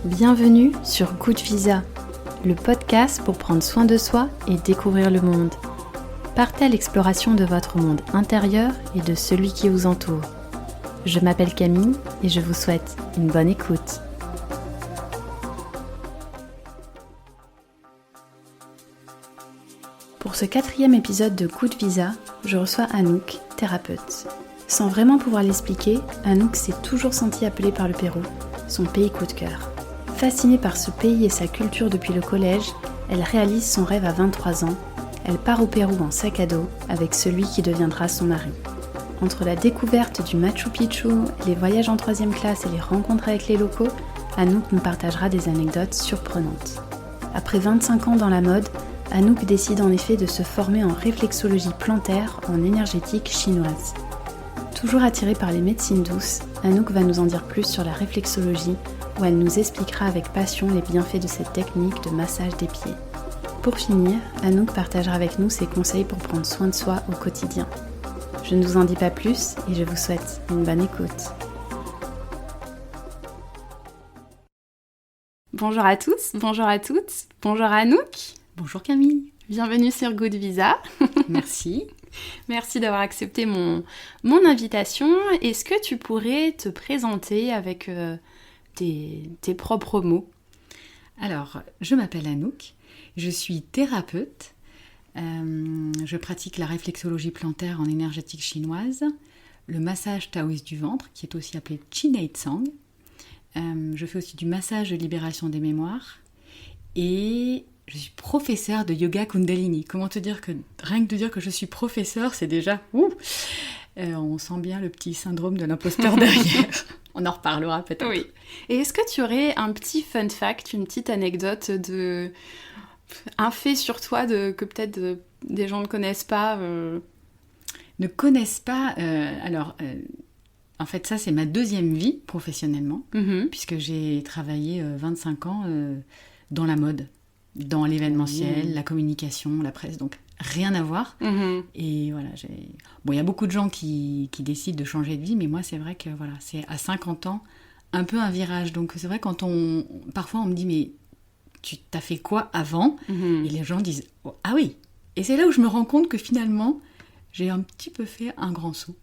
Bienvenue sur Good Visa, le podcast pour prendre soin de soi et découvrir le monde. Partez à l'exploration de votre monde intérieur et de celui qui vous entoure. Je m'appelle Camille et je vous souhaite une bonne écoute. Pour ce 4e épisode de Good Visa, je reçois Anouk, thérapeute. Sans vraiment pouvoir l'expliquer, Anouk s'est toujours sentie appelée par le Pérou, son pays coup de cœur. Fascinée par ce pays et sa culture depuis le collège, elle réalise son rêve à 23 ans. Elle part au Pérou en sac à dos avec celui qui deviendra son mari. Entre la découverte du Machu Picchu, les voyages en 3e classe et les rencontres avec les locaux, Anouk nous partagera des anecdotes surprenantes. Après 25 ans dans la mode, Anouk décide en effet de se former en réflexologie plantaire en énergétique chinoise. Toujours attirée par les médecines douces, Anouk va nous en dire plus sur la réflexologie, où elle nous expliquera avec passion les bienfaits de cette technique de massage des pieds. Pour finir, Anouk partagera avec nous ses conseils pour prendre soin de soi au quotidien. Je ne vous en dis pas plus et je vous souhaite une bonne écoute. Bonjour à tous, bonjour à toutes, bonjour Anouk. Bonjour Camille. Bienvenue sur Good Visa. Merci. Merci d'avoir accepté mon invitation. Est-ce que tu pourrais te présenter avec tes propres mots ? Alors, je m'appelle Anouk, je suis thérapeute. Je pratique la réflexologie plantaire en énergétique chinoise, le massage taoïste du ventre, qui est aussi appelé Chinei Tsang. Je fais aussi du massage de libération des mémoires et je suis professeure de yoga Kundalini. Comment te dire que rien que de dire que je suis professeure, c'est déjà... on sent bien le petit syndrome de l'imposteur derrière. On en reparlera peut-être. Oui. Et est-ce que tu aurais un petit fun fact, une petite anecdote, un fait sur toi que peut-être des gens ne connaissent pas Ne connaissent pas... en fait, ça, c'est ma 2e vie professionnellement, puisque j'ai travaillé 25 ans dans la mode, dans l'événementiel, la communication, la presse, donc rien à voir. Et voilà, il y a beaucoup de gens qui décident de changer de vie, mais moi, c'est vrai que voilà, c'est à 50 ans, un peu un virage. Donc c'est vrai, parfois on me dit, mais tu t'as fait quoi avant ? Et les gens disent, oh, ah oui. Et c'est là où je me rends compte que finalement, j'ai un petit peu fait un grand saut.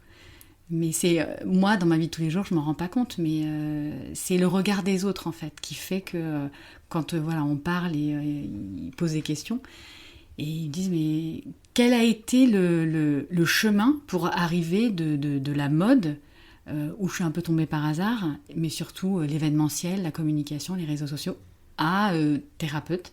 Mais c'est moi, dans ma vie de tous les jours, je ne m'en rends pas compte, mais c'est le regard des autres, en fait, qui fait que quand on parle et ils posent des questions, et ils disent, mais quel a été le chemin pour arriver de la mode, où je suis un peu tombée par hasard, mais surtout l'événementiel, la communication, les réseaux sociaux, à thérapeute.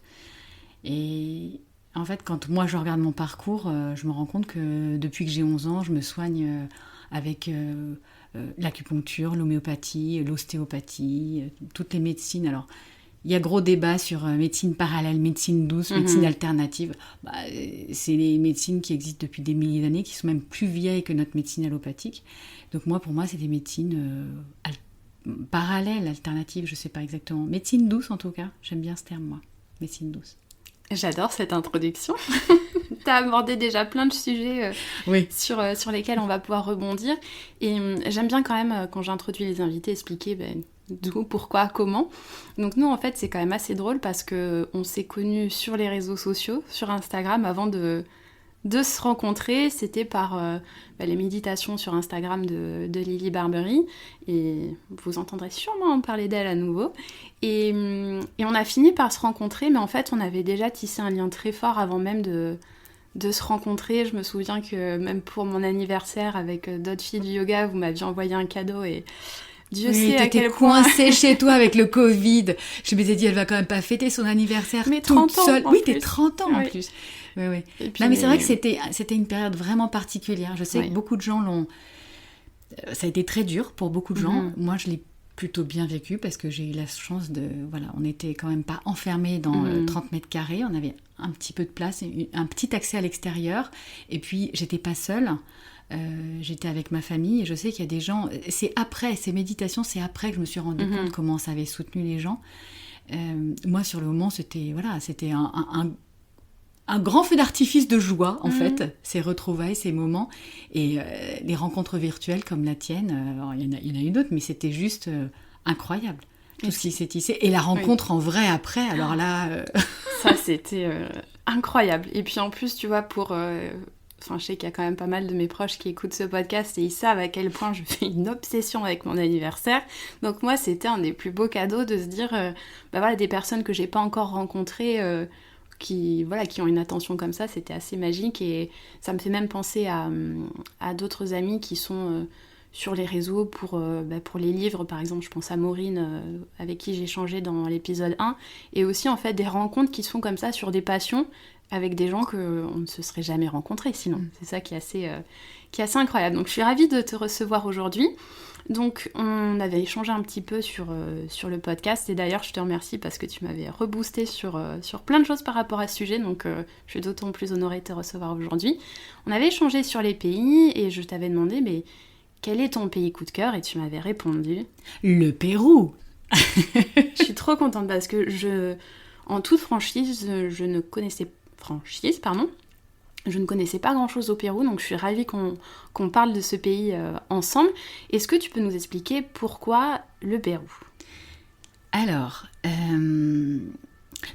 Et en fait, quand moi je regarde mon parcours, je me rends compte que depuis que j'ai 11 ans, je me soigne... avec l'acupuncture, l'homéopathie, l'ostéopathie, toutes les médecines. Alors, il y a gros débat sur médecine parallèle, médecine douce, médecine alternative. C'est les médecines qui existent depuis des milliers d'années, qui sont même plus vieilles que notre médecine allopathique. Donc pour moi, c'est des médecines parallèles, alternatives, je ne sais pas exactement. Médecine douce, en tout cas. J'aime bien ce terme, moi. Médecine douce. J'adore cette introduction. Tu as abordé déjà plein de sujets sur lesquels on va pouvoir rebondir. Et j'aime bien quand même, quand j'introduis les invités, expliquer d'où, pourquoi, comment. Donc nous, en fait, c'est quand même assez drôle parce qu'on s'est connus sur les réseaux sociaux, sur Instagram, avant de se rencontrer. C'était par les méditations sur Instagram de Lily Barbery. Et vous entendrez sûrement en parler d'elle à nouveau. Et on a fini par se rencontrer, mais en fait, on avait déjà tissé un lien très fort avant même de se rencontrer. Je me souviens que même pour mon anniversaire, avec d'autres filles du yoga, vous m'aviez envoyé un cadeau et Dieu sait à quel point... coincée chez toi avec le Covid. Je m'étais dit, elle va quand même pas fêter son anniversaire mais toute 30 ans seule. Oui, t'es 30 ans en plus. Oui. Puis, non, mais c'est vrai que c'était une période vraiment particulière. Je sais que beaucoup de gens l'ont... Ça a été très dur pour beaucoup de gens. Moi, je l'ai plutôt bien vécu parce que j'ai eu la chance de... on n'était quand même pas enfermés dans 30 mètres carrés. On avait un petit peu de place, un petit accès à l'extérieur. Et puis, j'étais pas seule. J'étais avec ma famille et je sais qu'il y a des gens... C'est après, ces méditations, c'est après que je me suis rendu compte comment ça avait soutenu les gens. Moi, sur le moment, c'était un grand feu d'artifice de joie, en fait, ces retrouvailles, ces moments. Et les rencontres virtuelles comme la tienne, il y en a eu d'autres, mais c'était juste incroyable. tout ce qui s'est tissé. Et la rencontre en vrai après, alors là... Ça, c'était incroyable. Et puis en plus, tu vois, je sais qu'il y a quand même pas mal de mes proches qui écoutent ce podcast et ils savent à quel point je fais une obsession avec mon anniversaire. Donc moi, c'était un des plus beaux cadeaux de se dire, des personnes que j'ai pas encore rencontrées, qui ont une attention comme ça, c'était assez magique. Et ça me fait même penser à d'autres amis qui sont sur les réseaux pour les livres. Par exemple, je pense à Maureen, avec qui j'ai échangé dans l'épisode 1. Et aussi, en fait, des rencontres qui se font comme ça sur des passions, avec des gens qu'on ne se serait jamais rencontrés sinon. C'est ça qui est assez incroyable. Donc je suis ravie de te recevoir aujourd'hui. Donc on avait échangé un petit peu sur le podcast et d'ailleurs je te remercie parce que tu m'avais reboosté sur plein de choses par rapport à ce sujet. Donc je suis d'autant plus honorée de te recevoir aujourd'hui. On avait échangé sur les pays et je t'avais demandé mais quel est ton pays coup de cœur et tu m'avais répondu le Pérou. Je suis trop contente parce que en toute franchise, je ne connaissais pas grand-chose au Pérou, donc je suis ravie qu'on parle de ce pays ensemble. Est-ce que tu peux nous expliquer pourquoi le Pérou ? Alors,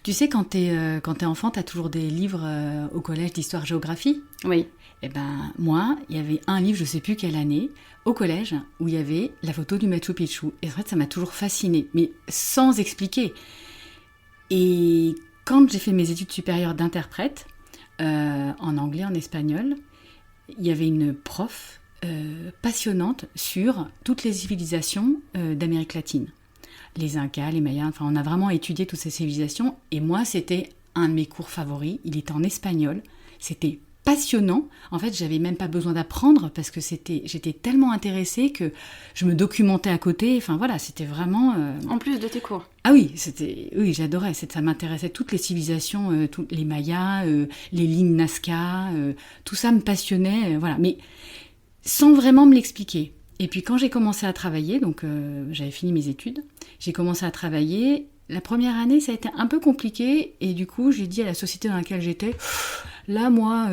tu sais, quand t'es enfant, t'as toujours des livres au collège d'histoire-géographie ? Oui. Eh ben, moi, il y avait un livre, je sais plus quelle année, au collège, où il y avait la photo du Machu Picchu. Et en fait, ça m'a toujours fascinée, mais sans expliquer. Et quand j'ai fait mes études supérieures d'interprète, en anglais, en espagnol, il y avait une prof passionnante sur toutes les civilisations d'Amérique latine. Les Incas, les Mayas, enfin on a vraiment étudié toutes ces civilisations. Et moi, c'était un de mes cours favoris. Il était en espagnol. C'était passionnant. En fait, j'avais même pas besoin d'apprendre parce que j'étais tellement intéressée que je me documentais à côté. Enfin voilà, c'était vraiment... En plus de tes cours. Ah oui, j'adorais. Ça m'intéressait toutes les civilisations, les Mayas, les lignes Nazca, tout ça me passionnait. Voilà, mais sans vraiment me l'expliquer. Et puis quand j'ai commencé à travailler, donc j'avais fini mes études, j'ai commencé à travailler. La première année, ça a été un peu compliqué et du coup, j'ai dit à la société dans laquelle j'étais, là, moi,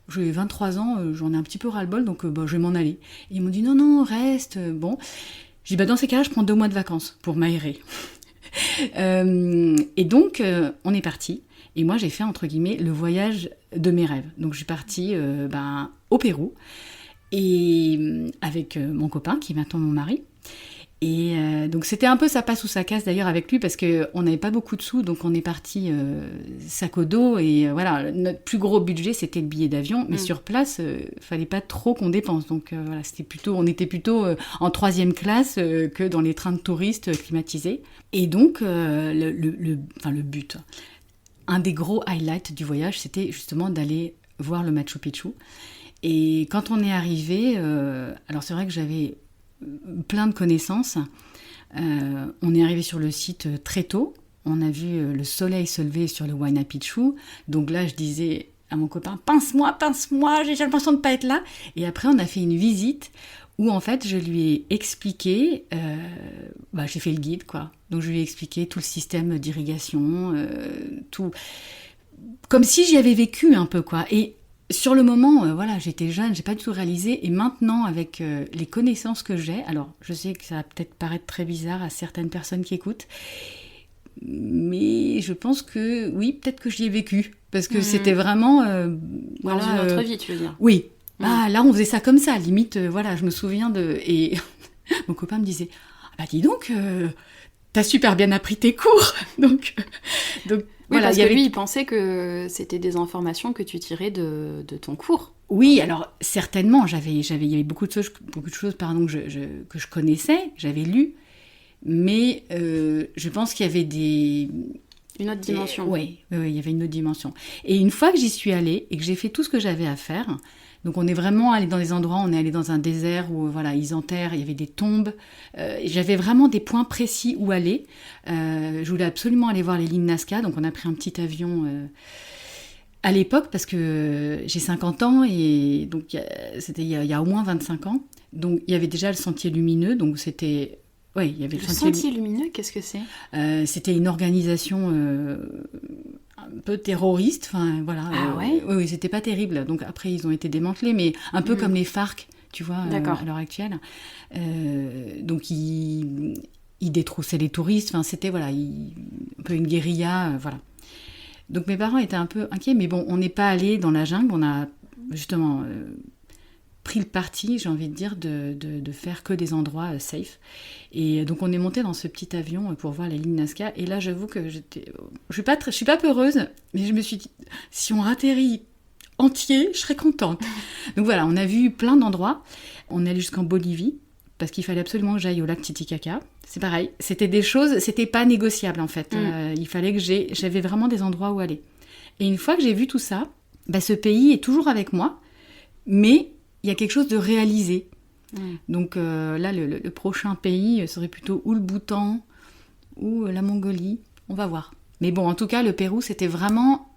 j'ai 23 ans, j'en ai un petit peu ras-le-bol, donc je vais m'en aller. Et ils m'ont dit, non, reste, bon. J'ai dit, dans ces cas-là, je prends 2 mois de vacances pour m'aérer. Et donc, on est parti. Et moi, j'ai fait, entre guillemets, le voyage de mes rêves. Donc, je suis partie au Pérou et avec mon copain, qui est maintenant mon mari. Et donc c'était un peu ça passe ou ça casse d'ailleurs avec lui parce qu'on n'avait pas beaucoup de sous, donc on est parti sac au dos et voilà, notre plus gros budget c'était le billet d'avion, mais sur place fallait pas trop qu'on dépense, donc voilà, on était plutôt en 3e classe que dans les trains de touristes climatisés. Et donc le but, un des gros highlights du voyage, c'était justement d'aller voir le Machu Picchu. Et quand on est arrivé, alors c'est vrai que j'avais plein de connaissances. On est arrivé sur le site très tôt. On a vu le soleil se lever sur le Huayna Picchu. Donc là, je disais à mon copain, pince-moi, j'ai l'impression de ne pas être là. Et après, on a fait une visite où en fait, je lui ai expliqué, j'ai fait le guide, quoi. Donc je lui ai expliqué tout le système d'irrigation, tout. Comme si j'y avais vécu un peu, quoi. Et sur le moment, j'étais jeune, j'ai pas du tout réalisé. Et maintenant, avec les connaissances que j'ai, alors je sais que ça va peut-être paraître très bizarre à certaines personnes qui écoutent, mais je pense que oui, peut-être que j'y ai vécu. Parce que c'était vraiment... dans une autre vie, tu veux dire. Oui. Ah, là, on faisait ça comme ça. Limite, je me souviens de... Et mon copain me disait, dis donc, t'as super bien appris tes cours. Donc oui, voilà, parce que lui, il pensait que c'était des informations que tu tirais de ton cours. Oui, alors certainement, il y avait beaucoup de choses que je connaissais, j'avais lu, mais je pense qu'il y avait une autre dimension. Oui, il y avait une autre dimension. Et une fois que j'y suis allée et que j'ai fait tout ce que j'avais à faire, donc on est vraiment allé dans des endroits, on est allé dans un désert où ils enterrent, il y avait des tombes. J'avais vraiment des points précis où aller. Je voulais absolument aller voir les lignes Nazca, donc on a pris un petit avion à l'époque parce que j'ai 50 ans et donc c'était il y a au moins 25 ans. Donc il y avait déjà le sentier lumineux, donc c'était... Oui, il y avait le sentier lumineux, qu'est-ce que c'est ? C'était une organisation... un peu terroriste, enfin voilà. Ah ouais ? Oui, c'était pas terrible. Donc après, ils ont été démantelés, mais un peu comme les FARC, tu vois, à l'heure actuelle. Donc il détroussait les touristes. Enfin, c'était un peu une guérilla, voilà. Donc mes parents étaient un peu inquiets, mais bon, on n'est pas allé dans la jungle. On a justement pris le parti, j'ai envie de dire, de faire que des endroits safe. Et donc on est monté dans ce petit avion pour voir la ligne Nazca. Et là, j'avoue que je suis pas peureuse, mais je me suis dit, si on atterrit entier, je serais contente. Donc voilà, on a vu plein d'endroits. On est allé jusqu'en Bolivie, parce qu'il fallait absolument que j'aille au lac Titicaca. C'est pareil, c'était des choses, c'était pas négociable en fait. Il fallait que j'avais vraiment des endroits où aller. Et une fois que j'ai vu tout ça, ce pays est toujours avec moi, mais il y a quelque chose de réalisé. Donc là, le prochain pays serait plutôt ou le Bhoutan, ou la Mongolie, on va voir. Mais bon, en tout cas, le Pérou, c'était vraiment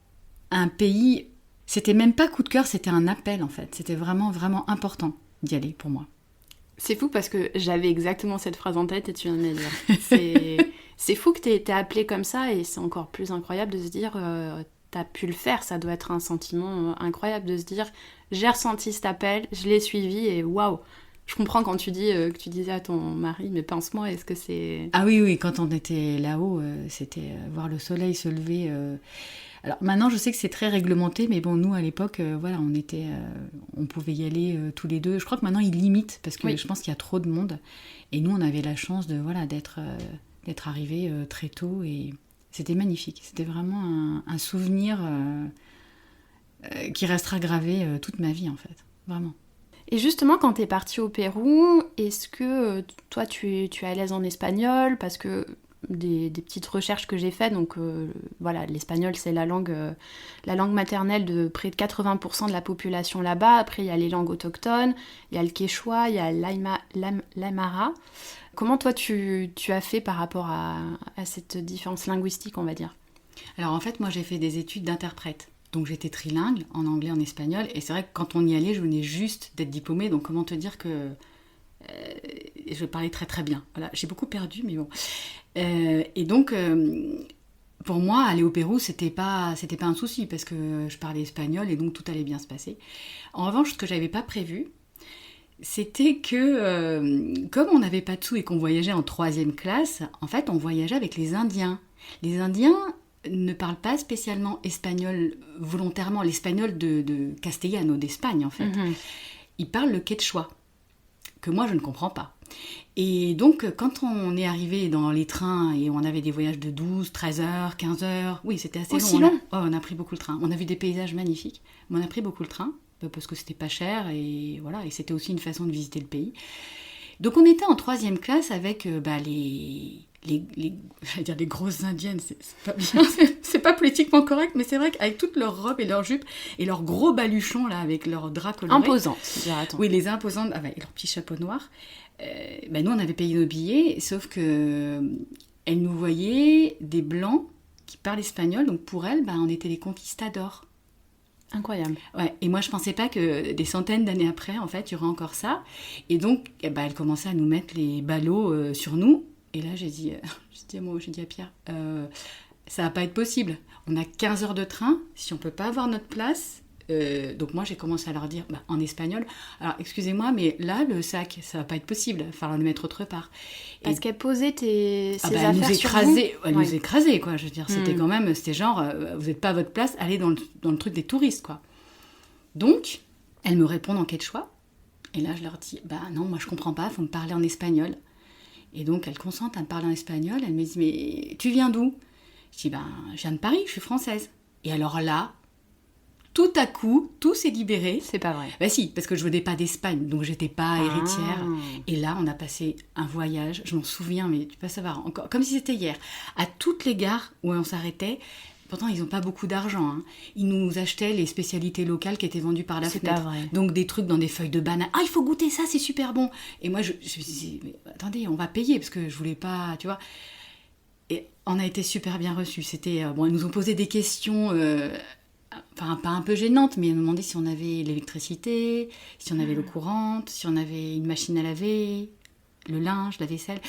un pays, c'était même pas coup de cœur, c'était un appel en fait. C'était vraiment, vraiment important d'y aller pour moi. C'est fou parce que j'avais exactement cette phrase en tête et tu viens de me dire. C'est fou que t'aies été appelée comme ça et c'est encore plus incroyable de se dire t'as pu le faire. Ça doit être un sentiment incroyable de se dire j'ai ressenti cet appel, je l'ai suivi et waouh. Je comprends quand tu dis que tu disais à ton mari mais pince-moi, est-ce que c'est... Ah oui, quand on était là-haut, c'était voir le soleil se lever... Alors maintenant, je sais que c'est très réglementé, mais bon, nous, à l'époque, on pouvait y aller tous les deux. Je crois que maintenant, ils limitent, parce que je pense qu'il y a trop de monde. Et nous, on avait la chance d'être arrivés très tôt, et c'était magnifique. C'était vraiment un souvenir qui restera gravé toute ma vie, en fait. Vraiment. Et justement, quand t'es partie au Pérou, est-ce que toi, tu es à l'aise en espagnol? Parce que... Des petites recherches que j'ai faites, donc l'espagnol c'est la langue maternelle de près de 80% de la population là-bas. Après il y a les langues autochtones, il y a le quechua, il y a l'aymara. Comment toi tu as fait par rapport à cette différence linguistique, on va dire? Alors en fait moi j'ai fait des études d'interprète, donc j'étais trilingue en anglais, en espagnol, et c'est vrai que quand on y allait je venais juste d'être diplômée, donc comment te dire que je parlais très très bien. Voilà, j'ai beaucoup perdu, mais bon. Et donc, pour moi, aller au Pérou, c'était pas un souci, parce que je parlais espagnol, et donc tout allait bien se passer. En revanche, ce que j'avais pas prévu, c'était que, comme on n'avait pas de sous et qu'on voyageait en 3e classe, en fait, on voyageait avec les Indiens. Les Indiens ne parlent pas spécialement espagnol volontairement, l'espagnol de Castellano, d'Espagne, en fait. Mm-hmm. Ils parlent le quechua, que moi je ne comprends pas. Et donc quand on est arrivé dans les trains et on avait des voyages de 12, 13 heures, 15 heures, oui c'était assez aussi long. On a pris beaucoup le train. On a vu des paysages magnifiques, mais on a pris beaucoup le train parce que c'était pas cher et voilà, et c'était aussi une façon de visiter le pays. Donc on était en 3e classe avec j'allais dire les grosses indiennes, c'est pas bien, c'est pas politiquement correct, mais c'est vrai qu'avec toutes leurs robes et leurs jupes et leurs gros baluchons là, avec leurs draps colorés. Imposantes, dirait-on. Oui, les imposantes, et leurs petits chapeaux noirs. Nous, on avait payé nos billets, sauf que elles nous voyaient des blancs qui parlent espagnol, donc pour elles, on était les conquistadors. Incroyable. Ouais, et moi je pensais pas que des centaines d'années après, en fait, il y aurait encore ça. Et donc, elles commençaient à nous mettre les ballots sur nous. Et là, j'ai dit à Pierre, ça va pas être possible. On a 15 heures de train, si on peut pas avoir notre place. Donc moi, j'ai commencé à leur dire en espagnol, alors excusez-moi, mais là, le sac, ça va pas être possible. Il va falloir le mettre autre part. Parce qu'elle posait ses affaires elle nous sur vous. Elle nous écrasait, quoi. Je veux dire, c'était genre, vous n'êtes pas à votre place, allez dans le truc des touristes, quoi. Donc, elles me répondent en quechua. Et là, je leur dis, non, moi, je comprends pas, il faut me parler en espagnol. Et donc, elles consentent à me parler en espagnol. Elle me dit, mais tu viens d'où? Je dis, je viens de Paris, je suis française. Et alors là, tout à coup, tout s'est libéré. C'est pas vrai. Si, parce que je venais pas d'Espagne, donc j'étais pas héritière. Et là, on a passé un voyage, je m'en souviens, mais tu peux pas savoir, encore, comme si c'était hier, à toutes les gares où on s'arrêtait. Pourtant, ils n'ont pas beaucoup d'argent. Hein. Ils nous achetaient les spécialités locales qui étaient vendues par la fenêtre. C'est pas vrai. Donc des trucs dans des feuilles de banane. Ah, il faut goûter ça, c'est super bon. Et moi, je me disais, mais attendez, on va payer, parce que je voulais pas, tu vois. Et on a été super bien reçus. C'était, ils nous ont posé des questions... pas un peu gênante, mais elle me demandait si on avait l'électricité, si on avait l'eau courante, si on avait une machine à laver, le linge, la vaisselle.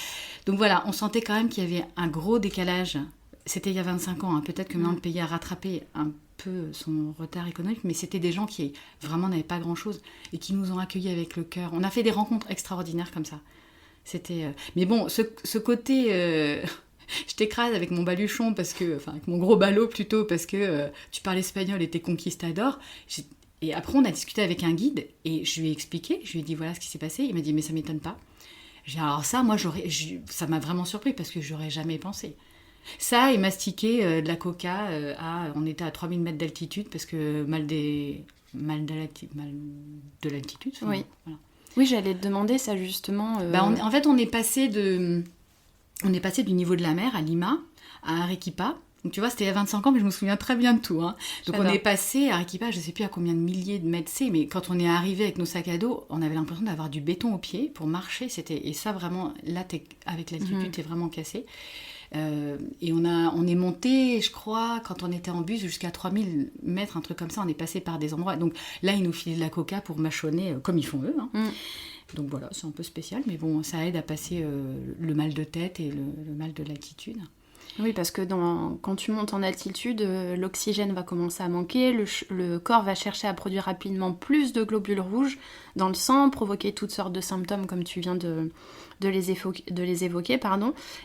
Donc voilà, on sentait quand même qu'il y avait un gros décalage. C'était il y a 25 ans, hein. Peut-être que maintenant le pays a rattrapé un peu son retard économique, mais c'était des gens qui vraiment n'avaient pas grand-chose et qui nous ont accueillis avec le cœur. On a fait des rencontres extraordinaires comme ça. C'était... Mais bon, ce côté... je t'écrase avec mon baluchon, avec mon gros ballot plutôt, parce que tu parles espagnol et t'es conquistador. Et après, on a discuté avec un guide, et je lui ai expliqué, je lui ai dit voilà ce qui s'est passé. Il m'a dit mais ça m'étonne pas. J'ai dit, alors ça, moi, ça m'a vraiment surpris, parce que j'aurais jamais pensé. Ça, et mastiquer de la coca, on était à 3000 mètres d'altitude, parce que mal de l'altitude. Oui. Voilà. Oui, j'allais te demander ça justement. En fait, on est passé du niveau de la mer à Lima, à Arequipa. Donc tu vois, c'était il y a 25 ans, mais je me souviens très bien de tout. Hein. Donc on est passé à Arequipa, je ne sais plus à combien de milliers de mètres c'est, mais quand on est arrivé avec nos sacs à dos, on avait l'impression d'avoir du béton au pied pour marcher. Et ça, vraiment, là, avec l'altitude, t'es vraiment cassé. Et on est monté, je crois, quand on était en bus, jusqu'à 3000 mètres, un truc comme ça. On est passé par des endroits. Donc là, ils nous filaient de la coca pour mâchonner, comme ils font eux. Hein. Donc voilà, c'est un peu spécial, mais bon, ça aide à passer le mal de tête et le mal de l'altitude. Oui, parce que quand tu montes en altitude, l'oxygène va commencer à manquer, le corps va chercher à produire rapidement plus de globules rouges dans le sang, provoquer toutes sortes de symptômes comme tu viens de les évoquer.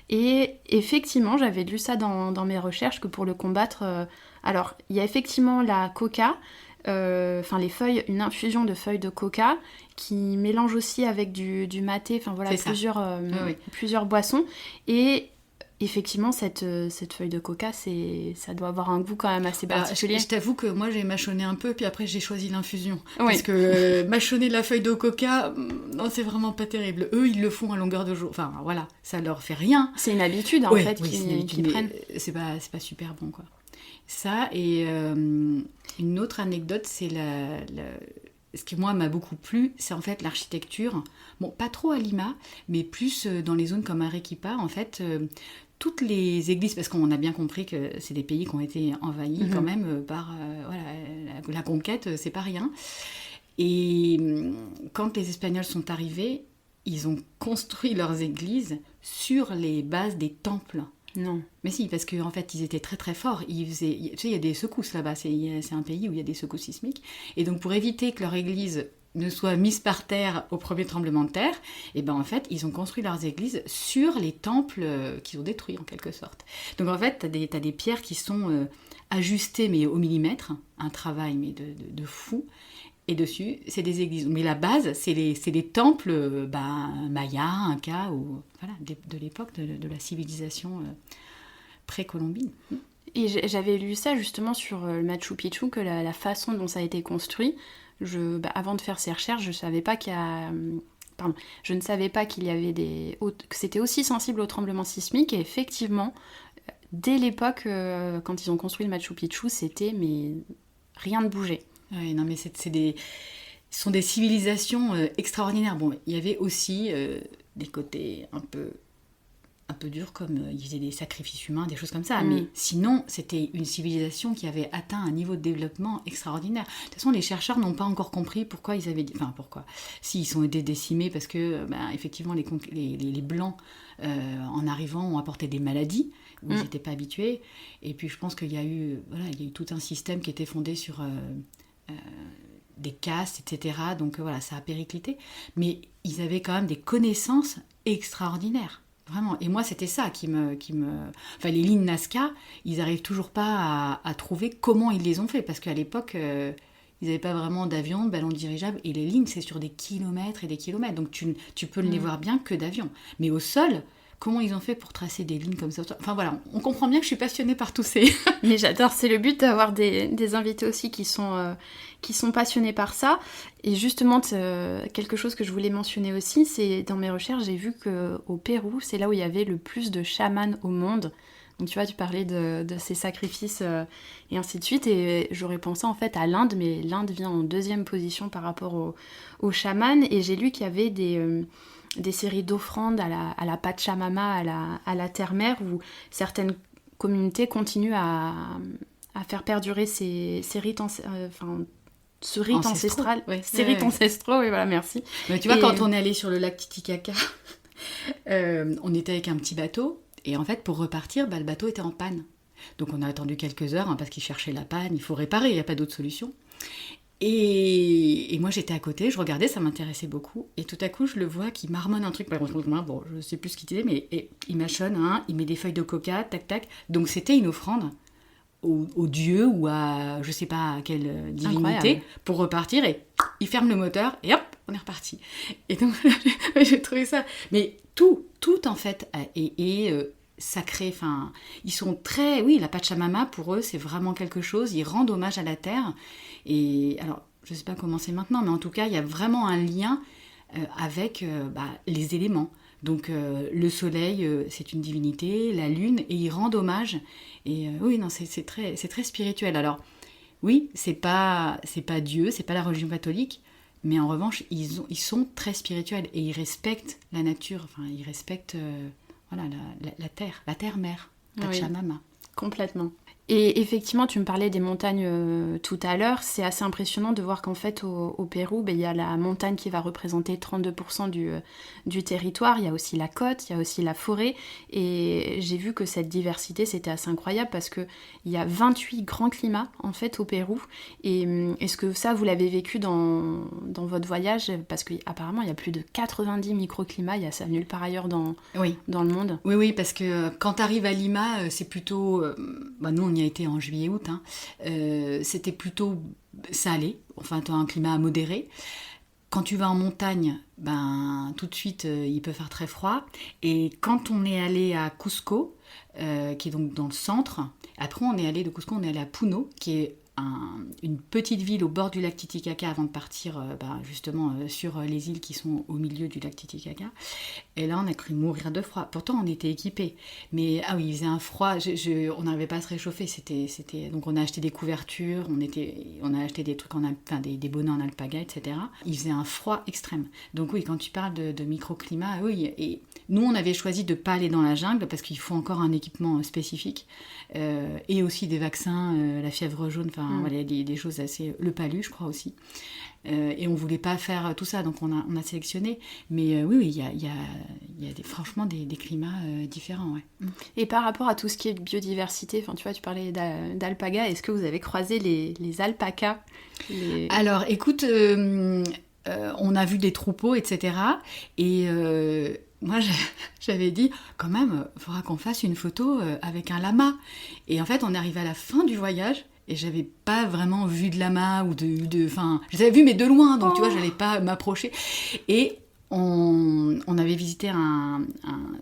Et effectivement, j'avais lu ça dans mes recherches, que pour le combattre... alors, il y a effectivement la coca, les feuilles, une infusion de feuilles de coca qui mélange aussi avec du maté, plusieurs boissons. Et effectivement, cette feuille de coca, ça doit avoir un goût quand même assez particulier. Je t'avoue que moi, j'ai mâchonné un peu, puis après, j'ai choisi l'infusion. Oui. Parce que mâchonner la feuille de coca, non, c'est vraiment pas terrible. Eux, ils le font à longueur de jour. Enfin, voilà, ça leur fait rien. C'est une habitude, en fait, qu'ils prennent. C'est pas super bon, quoi. Ça, et une autre anecdote, c'est ce qui, moi, m'a beaucoup plu, c'est en fait l'architecture. Bon, pas trop à Lima, mais plus dans les zones comme Arequipa, en fait... toutes les églises, parce qu'on a bien compris que c'est des pays qui ont été envahis quand même par la conquête, c'est pas rien. Et quand les Espagnols sont arrivés, ils ont construit leurs églises sur les bases des temples. Non. Mais si, parce qu'en fait, ils étaient très très forts. Tu sais, il y a des secousses là-bas, c'est un pays où il y a des secousses sismiques. Et donc, pour éviter que leur église ne soient mises par terre au premier tremblement de terre, et ben en fait, ils ont construit leurs églises sur les temples qu'ils ont détruits en quelque sorte. Donc en fait, t'as des pierres qui sont ajustées mais au millimètre, un travail mais de fou. Et dessus, c'est des églises. Mais la base, c'est les temples mayas, incas, ou voilà, de l'époque de la civilisation pré-colombine. Et j'avais lu ça justement sur le Machu Picchu, que la façon dont ça a été construit. Avant de faire ces recherches, je ne savais pas qu'il y avait que c'était aussi sensible aux tremblements sismiques. Et effectivement, dès l'époque, quand ils ont construit le Machu Picchu, mais rien ne bougeait. Oui, non, mais ce sont des civilisations extraordinaires. Bon, il y avait aussi des côtés un peu durs, comme ils faisaient des sacrifices humains, des choses comme ça. Mais sinon, c'était une civilisation qui avait atteint un niveau de développement extraordinaire. De toute façon, les chercheurs n'ont pas encore compris pourquoi ils avaient... Enfin, pourquoi. Si, ils sont été décimés parce que, effectivement, les Blancs, en arrivant, ont apporté des maladies où ils n'étaient pas habitués. Et puis, je pense qu'il y a eu tout un système qui était fondé sur... des castes, etc. Donc voilà, ça a périclité. Mais ils avaient quand même des connaissances extraordinaires. Vraiment. Et moi, c'était ça qui me... Enfin, les lignes Nazca, ils n'arrivent toujours pas à trouver comment ils les ont fait. Parce qu'à l'époque, ils n'avaient pas vraiment d'avion, de ballon dirigeable. Et les lignes, c'est sur des kilomètres et des kilomètres. Donc, tu peux ne les voir bien que d'avion. Mais au sol... Comment ils ont fait pour tracer des lignes comme ça? Enfin voilà, on comprend bien que je suis passionnée par tous ces... Mais j'adore, c'est le but d'avoir des invités aussi qui sont passionnés par ça. Et justement, quelque chose que je voulais mentionner aussi, c'est dans mes recherches, j'ai vu qu'au Pérou, c'est là où il y avait le plus de chamans au monde. Donc tu vois, tu parlais de ces sacrifices et ainsi de suite. Et j'aurais pensé en fait à l'Inde, mais l'Inde vient en deuxième position par rapport aux chamans. Et j'ai lu qu'il y avait des séries d'offrandes à la Pachamama, à la terre-mère, où certaines communautés continuent à faire perdurer ce rite ancestral. Ces rites ancestraux, oui, voilà, merci. Mais tu vois, quand on est allé sur le lac Titicaca, on était avec un petit bateau, et en fait, pour repartir, le bateau était en panne. Donc on a attendu quelques heures, parce qu'il cherchait la panne, il faut réparer, il n'y a pas d'autre solution. Et moi j'étais à côté, je regardais, ça m'intéressait beaucoup. Et tout à coup je le vois qui marmonne un truc. Bon, je sais plus ce qu'il disait, mais il mâchonne, il met des feuilles de coca, tac tac. Donc c'était une offrande au dieu ou à je sais pas à quelle divinité. Incroyable. Pour repartir et il ferme le moteur et hop, on est reparti. Et donc j'ai trouvé ça. Mais tout en fait est sacré. Enfin, ils sont très... Oui, la Pachamama, pour eux, c'est vraiment quelque chose. Ils rendent hommage à la terre. Et alors, je sais pas comment c'est maintenant, mais en tout cas, il y a vraiment un lien avec les éléments. Donc, le soleil, c'est une divinité, la lune, et ils rendent hommage. Et oui, non, c'est très spirituel. Alors, oui, c'est pas Dieu, c'est pas la religion catholique, mais en revanche, ils sont très spirituels et ils respectent la nature. Enfin, ils respectent... Voilà, la terre-mère, Pachamama. Oui, complètement. Et effectivement, tu me parlais des montagnes tout à l'heure. C'est assez impressionnant de voir qu'en fait, au Pérou, il y a la montagne qui va représenter 32% du territoire. Il y a aussi la côte, il y a aussi la forêt. Et j'ai vu que cette diversité, c'était assez incroyable parce qu'il y a 28 grands climats, en fait, au Pérou. Et est-ce que ça, vous l'avez vécu dans votre voyage? Parce qu'apparemment, il y a plus de 90 microclimats. Il y a ça nulle part ailleurs dans le monde. Oui, parce que quand tu arrives à Lima, c'est plutôt... nous, on y a été en juillet-août. C'était plutôt salé. Enfin, tu as un climat modéré. Quand tu vas en montagne, tout de suite, il peut faire très froid. Et quand on est allé à Cusco, qui est donc dans le centre, après on est allé à Puno, qui est une petite ville au bord du lac Titicaca avant de partir justement sur les îles qui sont au milieu du lac Titicaca. Et là, on a cru mourir de froid. Pourtant, on était équipés. Mais il faisait un froid. On n'arrivait pas à se réchauffer. Donc, on a acheté des couvertures, on a acheté des trucs, des bonnets en alpaga, etc. Il faisait un froid extrême. Donc oui, quand tu parles de microclimat, oui. Et nous, on avait choisi de ne pas aller dans la jungle parce qu'il faut encore un équipement spécifique. Et aussi des vaccins, la fièvre jaune, voilà, des choses assez... Le palu, je crois aussi. Et on ne voulait pas faire tout ça, donc on a sélectionné. Mais oui, il y a franchement des climats différents. Ouais. Et par rapport à tout ce qui est biodiversité, tu vois, tu parlais d'alpaga, est-ce que vous avez croisé les alpacas Alors, écoute, on a vu des troupeaux, etc. Et... moi, j'avais dit, quand même, il faudra qu'on fasse une photo avec un lama. Et en fait, on est arrivé à la fin du voyage et j'avais pas vraiment vu de lama ou enfin, je les avais vus, mais de loin, donc tu vois, j'allais pas m'approcher. Et on avait visité un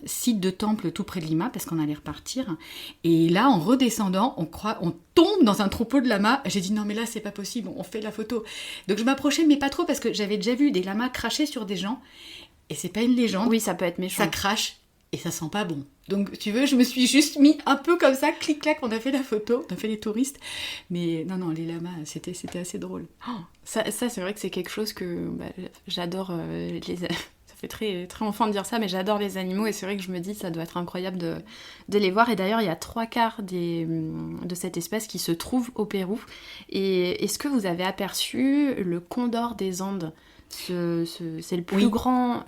site de temple tout près de Lima parce qu'on allait repartir. Et là, en redescendant, on tombe dans un troupeau de lamas. J'ai dit, non, mais là, c'est pas possible, on fait la photo. Donc, je m'approchais, mais pas trop parce que j'avais déjà vu des lamas cracher sur des gens. Et c'est pas une légende. Oui, ça peut être méchant. Ça crache et ça sent pas bon. Donc, tu veux, je me suis juste mis un peu comme ça, clic-clac, on a fait la photo, on a fait les touristes. Mais non, les lamas, c'était assez drôle. Ça, c'est vrai que c'est quelque chose que j'adore. Ça fait très, très enfant de dire ça, mais j'adore les animaux et c'est vrai que je me dis ça doit être incroyable de les voir. Et d'ailleurs, il y a 3/4 de cette espèce qui se trouve au Pérou. Et est-ce que vous avez aperçu le condor des Andes ? C'est le plus grand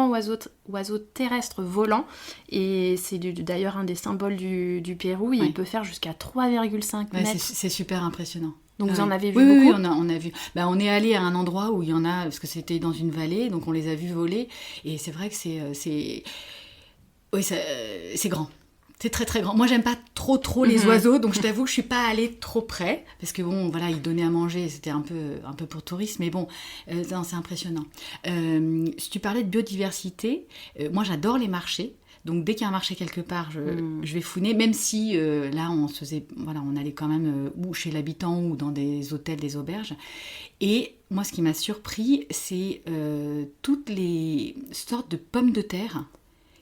oiseau terrestre volant et c'est d'ailleurs un des symboles du Pérou. Il peut faire jusqu'à 3,5 mètres. C'est super impressionnant. Donc vous en avez vu beaucoup ? Oui, on a vu. On est allé à un endroit où il y en a, parce que c'était dans une vallée, donc on les a vus voler. Et c'est vrai que c'est grand. C'est très très grand. Moi, j'aime pas trop les oiseaux, donc je t'avoue que je suis pas allée trop près, parce que bon, voilà, ils donnaient à manger, c'était un peu pour tourisme, mais bon, non, c'est impressionnant. Si tu parlais de biodiversité, moi j'adore les marchés. Donc dès qu'il y a un marché quelque part, je vais fouiner, même si là on allait quand même ou chez l'habitant ou dans des hôtels, des auberges. Et moi, ce qui m'a surpris, c'est toutes les sortes de pommes de terre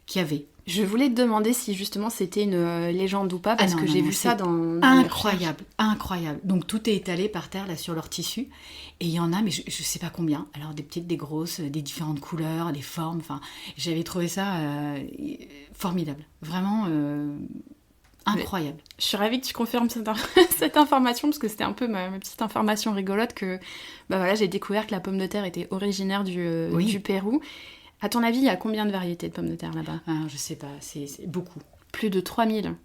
qu'il y avait. Je voulais te demander si justement c'était une légende ou pas, parce que j'ai vu ça dans incroyable. Donc tout est étalé par terre là sur leur tissu, et il y en a, mais je sais pas combien. Alors des petites, des grosses, des différentes couleurs, des formes. Enfin, j'avais trouvé ça formidable, vraiment incroyable. Mais je suis ravie que tu confirmes cette information, parce que c'était un peu ma petite information rigolote que j'ai découvert que la pomme de terre était originaire du Pérou. À ton avis, il y a combien de variétés de pommes de terre là-bas ? Je sais pas, c'est beaucoup. Plus de 3000.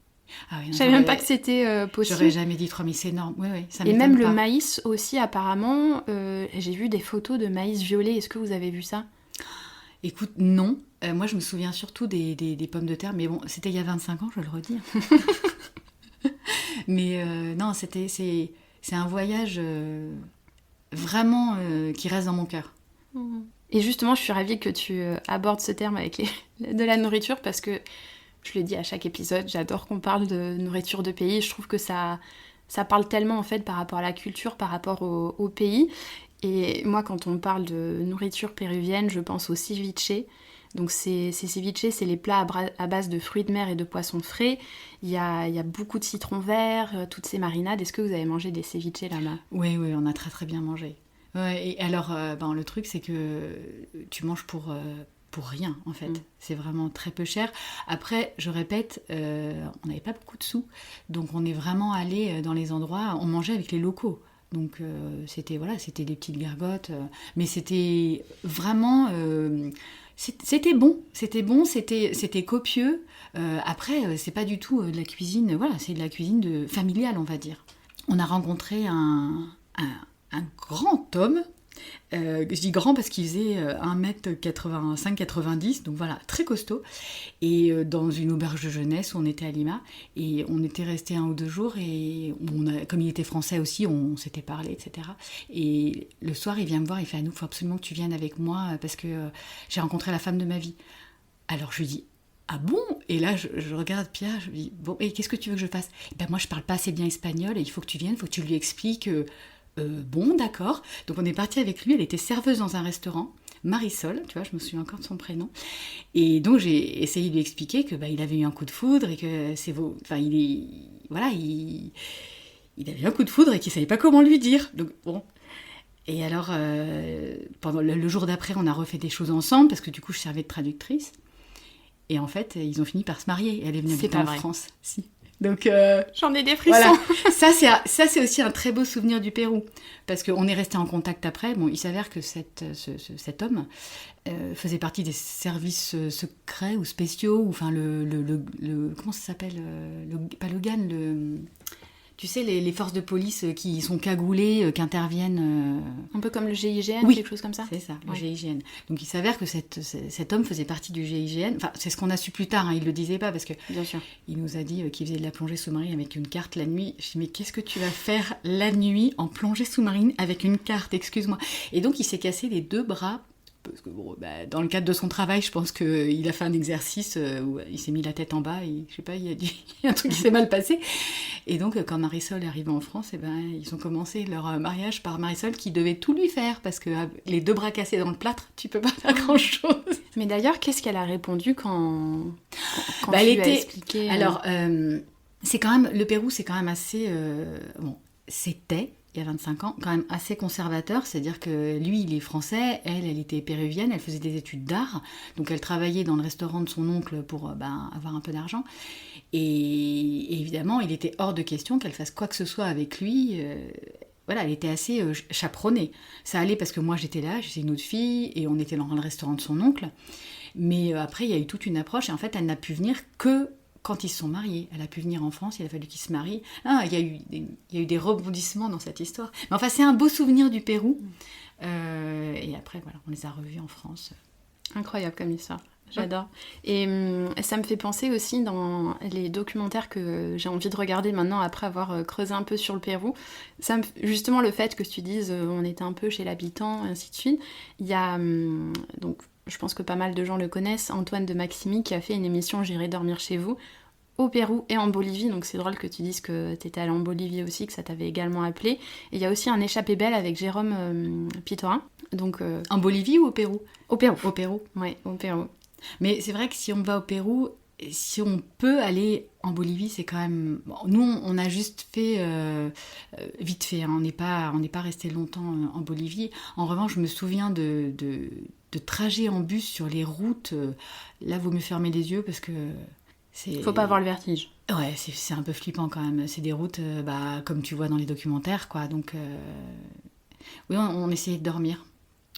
Ah oui, non, Je savais même pas que c'était possible. J'aurais jamais dit 3 000, c'est énorme. Oui, ça Et m'étonne même pas. le maïs aussi, apparemment, j'ai vu des photos de maïs violet. Est-ce que vous avez vu ça? Écoute, non. Moi, je me souviens surtout des pommes de terre, mais bon, c'était il y a 25 ans, je le redis. Mais non, c'est un voyage vraiment qui reste dans mon cœur. Et justement, je suis ravie que tu abordes ce terme avec de la nourriture parce que, je le dis à chaque épisode, j'adore qu'on parle de nourriture de pays. Je trouve que ça parle tellement en fait par rapport à la culture, par rapport au pays. Et moi, quand on parle de nourriture péruvienne, je pense au ceviche. Donc ces ceviches, c'est les plats à base de fruits de mer et de poissons frais. Il y a beaucoup de citron vert, toutes ces marinades. Est-ce que vous avez mangé des ceviches là-bas? Oui, on a très très bien mangé. Ouais, et alors, le truc, c'est que tu manges pour rien, en fait. C'est vraiment très peu cher. Après, je répète, on n'avait pas beaucoup de sous. Donc, on est vraiment allé dans les endroits, on mangeait avec les locaux. Donc, c'était des petites gargotes. Mais c'était vraiment... c'était bon, c'était copieux. Après, c'est pas du tout de la cuisine... Voilà, c'est de la cuisine familiale, on va dire. On a rencontré un grand homme. Je dis grand parce qu'il faisait 1m85-90, donc voilà, très costaud. Et dans une auberge de jeunesse où on était à Lima, et on était resté 1 ou 2 jours, et comme il était français aussi, on s'était parlé, etc. Et le soir, il vient me voir, il fait « Anouk, il faut absolument que tu viennes avec moi, parce que j'ai rencontré la femme de ma vie. » Alors je lui dis « Ah bon ?» Et là, je regarde Pierre, je lui dis « Bon, et qu'est-ce que tu veux que je fasse ?» Ben moi, je parle pas assez bien espagnol, et il faut que tu viennes, il faut que tu lui expliques... bon, d'accord. Donc on est parti avec lui, elle était serveuse dans un restaurant, Marisol, tu vois, je me souviens encore de son prénom. Et donc j'ai essayé de lui expliquer que il avait eu un coup de foudre et que il avait eu un coup de foudre et qu'il savait pas comment lui dire. Donc bon. Et alors, pendant le jour d'après, on a refait des choses ensemble parce que du coup, je servais de traductrice. Et en fait, ils ont fini par se marier. Elle est venue habiter en France. Si. Donc, j'en ai des frissons. Voilà. Ça, c'est aussi un très beau souvenir du Pérou. Parce qu'on est resté en contact après. Bon, il s'avère que cet homme faisait partie des services secrets ou spéciaux. Ou, enfin, comment ça s'appelle pas le GAN, tu sais, les forces de police qui sont cagoulées, qui interviennent... Un peu comme le GIGN, oui, quelque chose comme ça. C'est ça, le GIGN. Donc il s'avère que cet homme faisait partie du GIGN. Enfin, c'est ce qu'on a su plus tard, hein, il ne le disait pas, parce que bien sûr. Il nous a dit qu'il faisait de la plongée sous-marine avec une carte la nuit. Je dis, mais qu'est-ce que tu vas faire la nuit en plongée sous-marine avec une carte, excuse-moi. Et donc il s'est cassé les 2 bras. Parce que dans le cadre de son travail, je pense qu'il a fait un exercice où il s'est mis la tête en bas et je sais pas, il y a un truc qui s'est mal passé. Et donc, quand Marisol est arrivée en France, ils ont commencé leur mariage par Marisol qui devait tout lui faire parce que les 2 bras cassés dans le plâtre, tu peux pas faire grand-chose. Mais d'ailleurs, qu'est-ce qu'elle a répondu quand tu elle lui as était... expliqué Alors, c'est quand même... Le Pérou, c'est quand même assez... c'était... il y a 25 ans, quand même assez conservateur, c'est-à-dire que lui, il est français, elle était péruvienne, elle faisait des études d'art, donc elle travaillait dans le restaurant de son oncle pour avoir un peu d'argent, et évidemment, il était hors de question qu'elle fasse quoi que ce soit avec lui, elle était assez chaperonnée. Ça allait parce que moi, j'étais là, j'étais une autre fille, et on était dans le restaurant de son oncle, mais après, il y a eu toute une approche, et en fait, elle n'a pu venir que quand ils se sont mariés. Elle a pu venir en France, il a fallu qu'ils se marient. Il y a eu des rebondissements dans cette histoire. Mais enfin, c'est un beau souvenir du Pérou. Et après, voilà, on les a revus en France. Incroyable comme histoire. J'adore. Et ça me fait penser aussi dans les documentaires que j'ai envie de regarder maintenant après avoir creusé un peu sur le Pérou. Justement, le fait que tu dises on était un peu chez l'habitant, et ainsi de suite. Il y a... donc, je pense que pas mal de gens le connaissent, Antoine de Maximi qui a fait une émission J'irai dormir chez vous au Pérou et en Bolivie, donc c'est drôle que tu dises que t'étais allée en Bolivie aussi, que ça t'avait également appelé. Et il y a aussi un échappée belle avec Jérôme Pitorin. Donc, en Bolivie ou au Pérou ? Au Pérou. Au Pérou. Oui, au Pérou. Mais c'est vrai que si on va au Pérou, si on peut aller en Bolivie, c'est quand même... Bon, nous, on a juste fait vite fait, hein. On n'est pas resté longtemps en Bolivie. En revanche, je me souviens de trajets en bus sur les routes. Là, vaut mieux fermer les yeux parce que... Faut pas avoir le vertige. Ouais, c'est un peu flippant quand même. C'est des routes, comme tu vois dans les documentaires, quoi. Donc, oui, on essayait de dormir.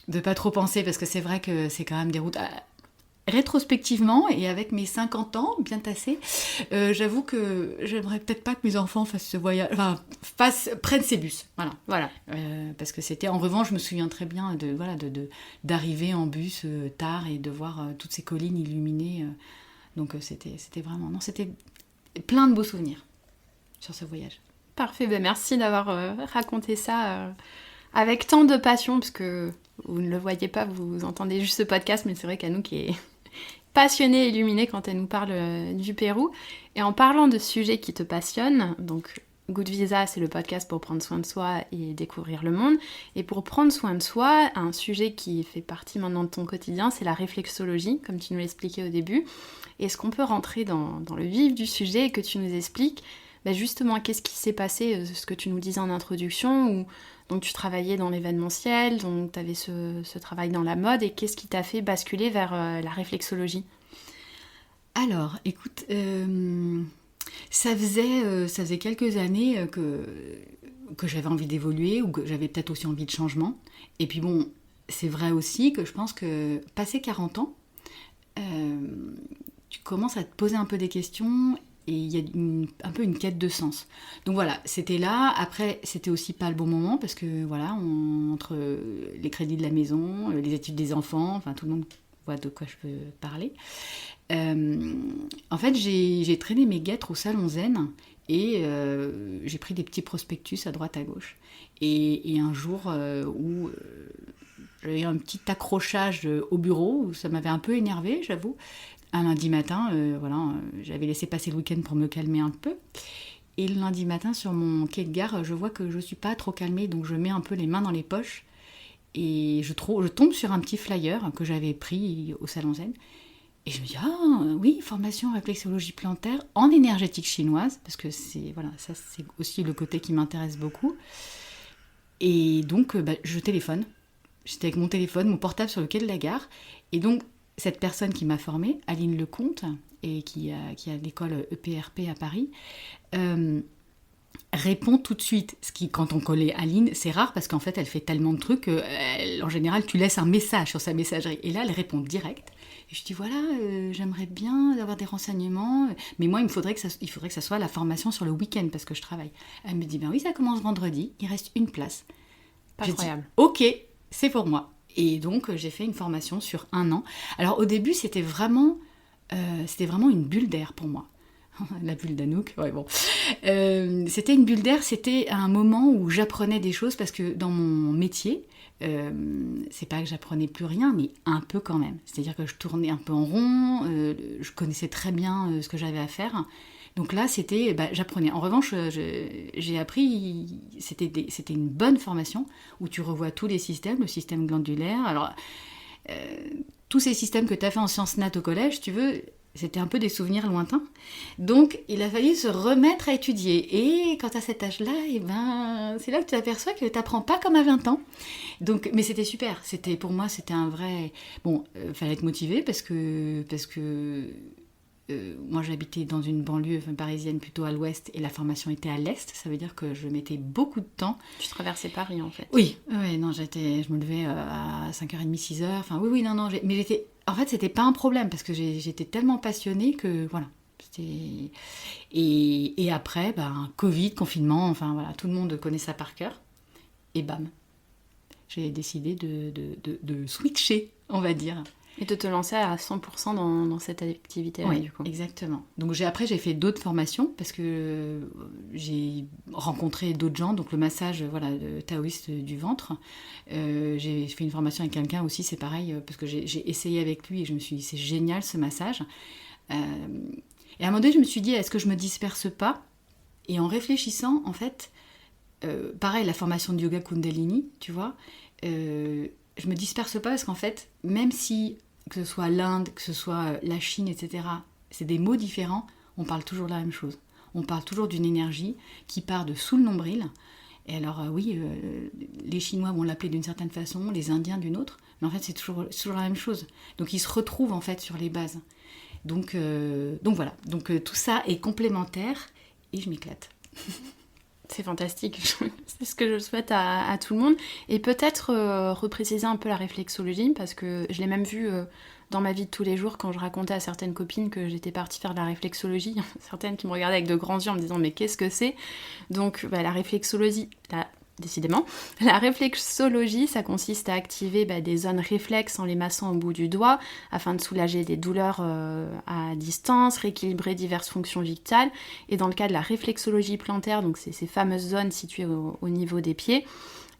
De pas trop penser, parce que c'est vrai que c'est quand même des routes... rétrospectivement, et avec mes 50 ans bien tassés, j'avoue que j'aimerais peut-être pas que mes enfants fassent ce voyage, prennent ces bus. Voilà. Parce que c'était, en revanche, je me souviens très bien d'arriver en bus tard et de voir toutes ces collines illuminées. Donc c'était vraiment... Non, c'était plein de beaux souvenirs sur ce voyage. Parfait, merci d'avoir raconté ça avec tant de passion, parce que vous ne le voyez pas, vous entendez juste ce podcast, mais c'est vrai qu'Anouk est passionnée, illuminée quand elle nous parle du Pérou. Et en parlant de sujets qui te passionnent, donc Good Visa, c'est le podcast pour prendre soin de soi et découvrir le monde. Et pour prendre soin de soi, un sujet qui fait partie maintenant de ton quotidien, c'est la réflexologie, comme tu nous l'expliquais au début. Est-ce qu'on peut rentrer dans le vif du sujet et que tu nous expliques justement qu'est-ce qui s'est passé, ce que tu nous disais en introduction, où donc tu travaillais dans l'événementiel, donc tu avais ce travail dans la mode, et qu'est-ce qui t'a fait basculer vers la réflexologie ? Alors, écoute, ça faisait quelques années que j'avais envie d'évoluer, ou que j'avais peut-être aussi envie de changement. Et puis bon, c'est vrai aussi que je pense que passé 40 ans, tu commences à te poser un peu des questions, et il y a un peu une quête de sens. Donc voilà, c'était là. Après, c'était aussi pas le bon moment, parce que voilà, entre les crédits de la maison, les études des enfants, enfin tout le monde voit de quoi je peux parler. En fait, j'ai traîné mes guêtres au salon Zen, et j'ai pris des petits prospectus à droite à gauche. Et un jour où j'avais eu un petit accrochage au bureau, où ça m'avait un peu énervée, j'avoue. Un lundi matin, j'avais laissé passer le week-end pour me calmer un peu. Et le lundi matin, sur mon quai de gare, je vois que je ne suis pas trop calmée, donc je mets un peu les mains dans les poches. Et je tombe sur un petit flyer que j'avais pris au Salon Zen. Et je me dis, oui, formation réflexologie plantaire en énergétique chinoise, parce que ça c'est aussi le côté qui m'intéresse beaucoup. Et donc, je téléphone. J'étais avec mon téléphone, mon portable sur le quai de la gare. Et donc, cette personne qui m'a formée, Aline Lecomte, et qui a l'école EPRP à Paris, répond tout de suite. Ce qui, quand on connaît Aline, c'est rare, parce qu'en fait, elle fait tellement de trucs qu'en général, tu laisses un message sur sa messagerie. Et là, elle répond direct. Et je dis, j'aimerais bien avoir des renseignements, mais moi, il faudrait que ça soit la formation sur le week-end, parce que je travaille. Elle me dit, oui, ça commence vendredi, il reste une place. Incroyable. Ok, c'est pour moi. Et donc, j'ai fait une formation sur 1 an. Alors, au début, c'était vraiment une bulle d'air pour moi. La bulle d'Anouk, ouais, bon. C'était une bulle d'air, c'était un moment où j'apprenais des choses, parce que dans mon métier, c'est pas que j'apprenais plus rien, mais un peu quand même. C'est-à-dire que je tournais un peu en rond, je connaissais très bien ce que j'avais à faire. Donc là, j'apprenais. En revanche, j'ai appris, c'était une bonne formation où tu revois tous les systèmes, le système glandulaire. Alors, tous ces systèmes que tu as fait en sciences nat au collège, si tu veux, c'était un peu des souvenirs lointains. Donc, il a fallu se remettre à étudier. Et quand à cet âge-là, c'est là que tu t'aperçois que tu n'apprends pas comme à 20 ans. Donc, mais c'était super. Pour moi, c'était un vrai... Bon, fallait être motivé, parce que moi, j'habitais dans une banlieue parisienne plutôt à l'ouest, et la formation était à l'est. Ça veut dire que je mettais beaucoup de temps. Tu traversais Paris, en fait. Oui, non, je me levais à 5h30, 6h. Enfin, oui, non, mais j'étais... En fait, c'était pas un problème, parce que j'étais tellement passionnée que, voilà. Et après, Covid, confinement, enfin, voilà, tout le monde connaît ça par cœur. Et bam, j'ai décidé de switcher, on va dire. Et de te lancer à 100% dans cette activité-là, oui, du coup. Exactement. Donc après, j'ai fait d'autres formations, parce que j'ai rencontré d'autres gens. Donc le massage, le taoïste du ventre. J'ai fait une formation avec quelqu'un aussi, c'est pareil, parce que j'ai essayé avec lui, et je me suis dit, c'est génial ce massage. Et à un moment donné, je me suis dit, est-ce que je me disperse pas ? Et en réfléchissant, en fait, pareil, la formation de yoga Kundalini, tu vois, je me disperse pas, parce qu'en fait, même si, que ce soit l'Inde, que ce soit la Chine, etc., c'est des mots différents, on parle toujours de la même chose. On parle toujours d'une énergie qui part de sous le nombril. Et alors, les Chinois vont l'appeler d'une certaine façon, les Indiens d'une autre, mais en fait, c'est toujours la même chose. Donc, ils se retrouvent, en fait, sur les bases. Donc voilà. Donc, tout ça est complémentaire, et je m'éclate. C'est fantastique, c'est ce que je souhaite à tout le monde. Et peut-être repréciser un peu la réflexologie, parce que je l'ai même vu dans ma vie de tous les jours quand je racontais à certaines copines que j'étais partie faire de la réflexologie. Certaines qui me regardaient avec de grands yeux en me disant mais qu'est-ce que c'est ? Donc la réflexologie, décidément, la réflexologie, ça consiste à activer des zones réflexes en les massant au bout du doigt afin de soulager des douleurs à distance, rééquilibrer diverses fonctions vitales. Et dans le cas de la réflexologie plantaire, donc c'est ces fameuses zones situées au niveau des pieds,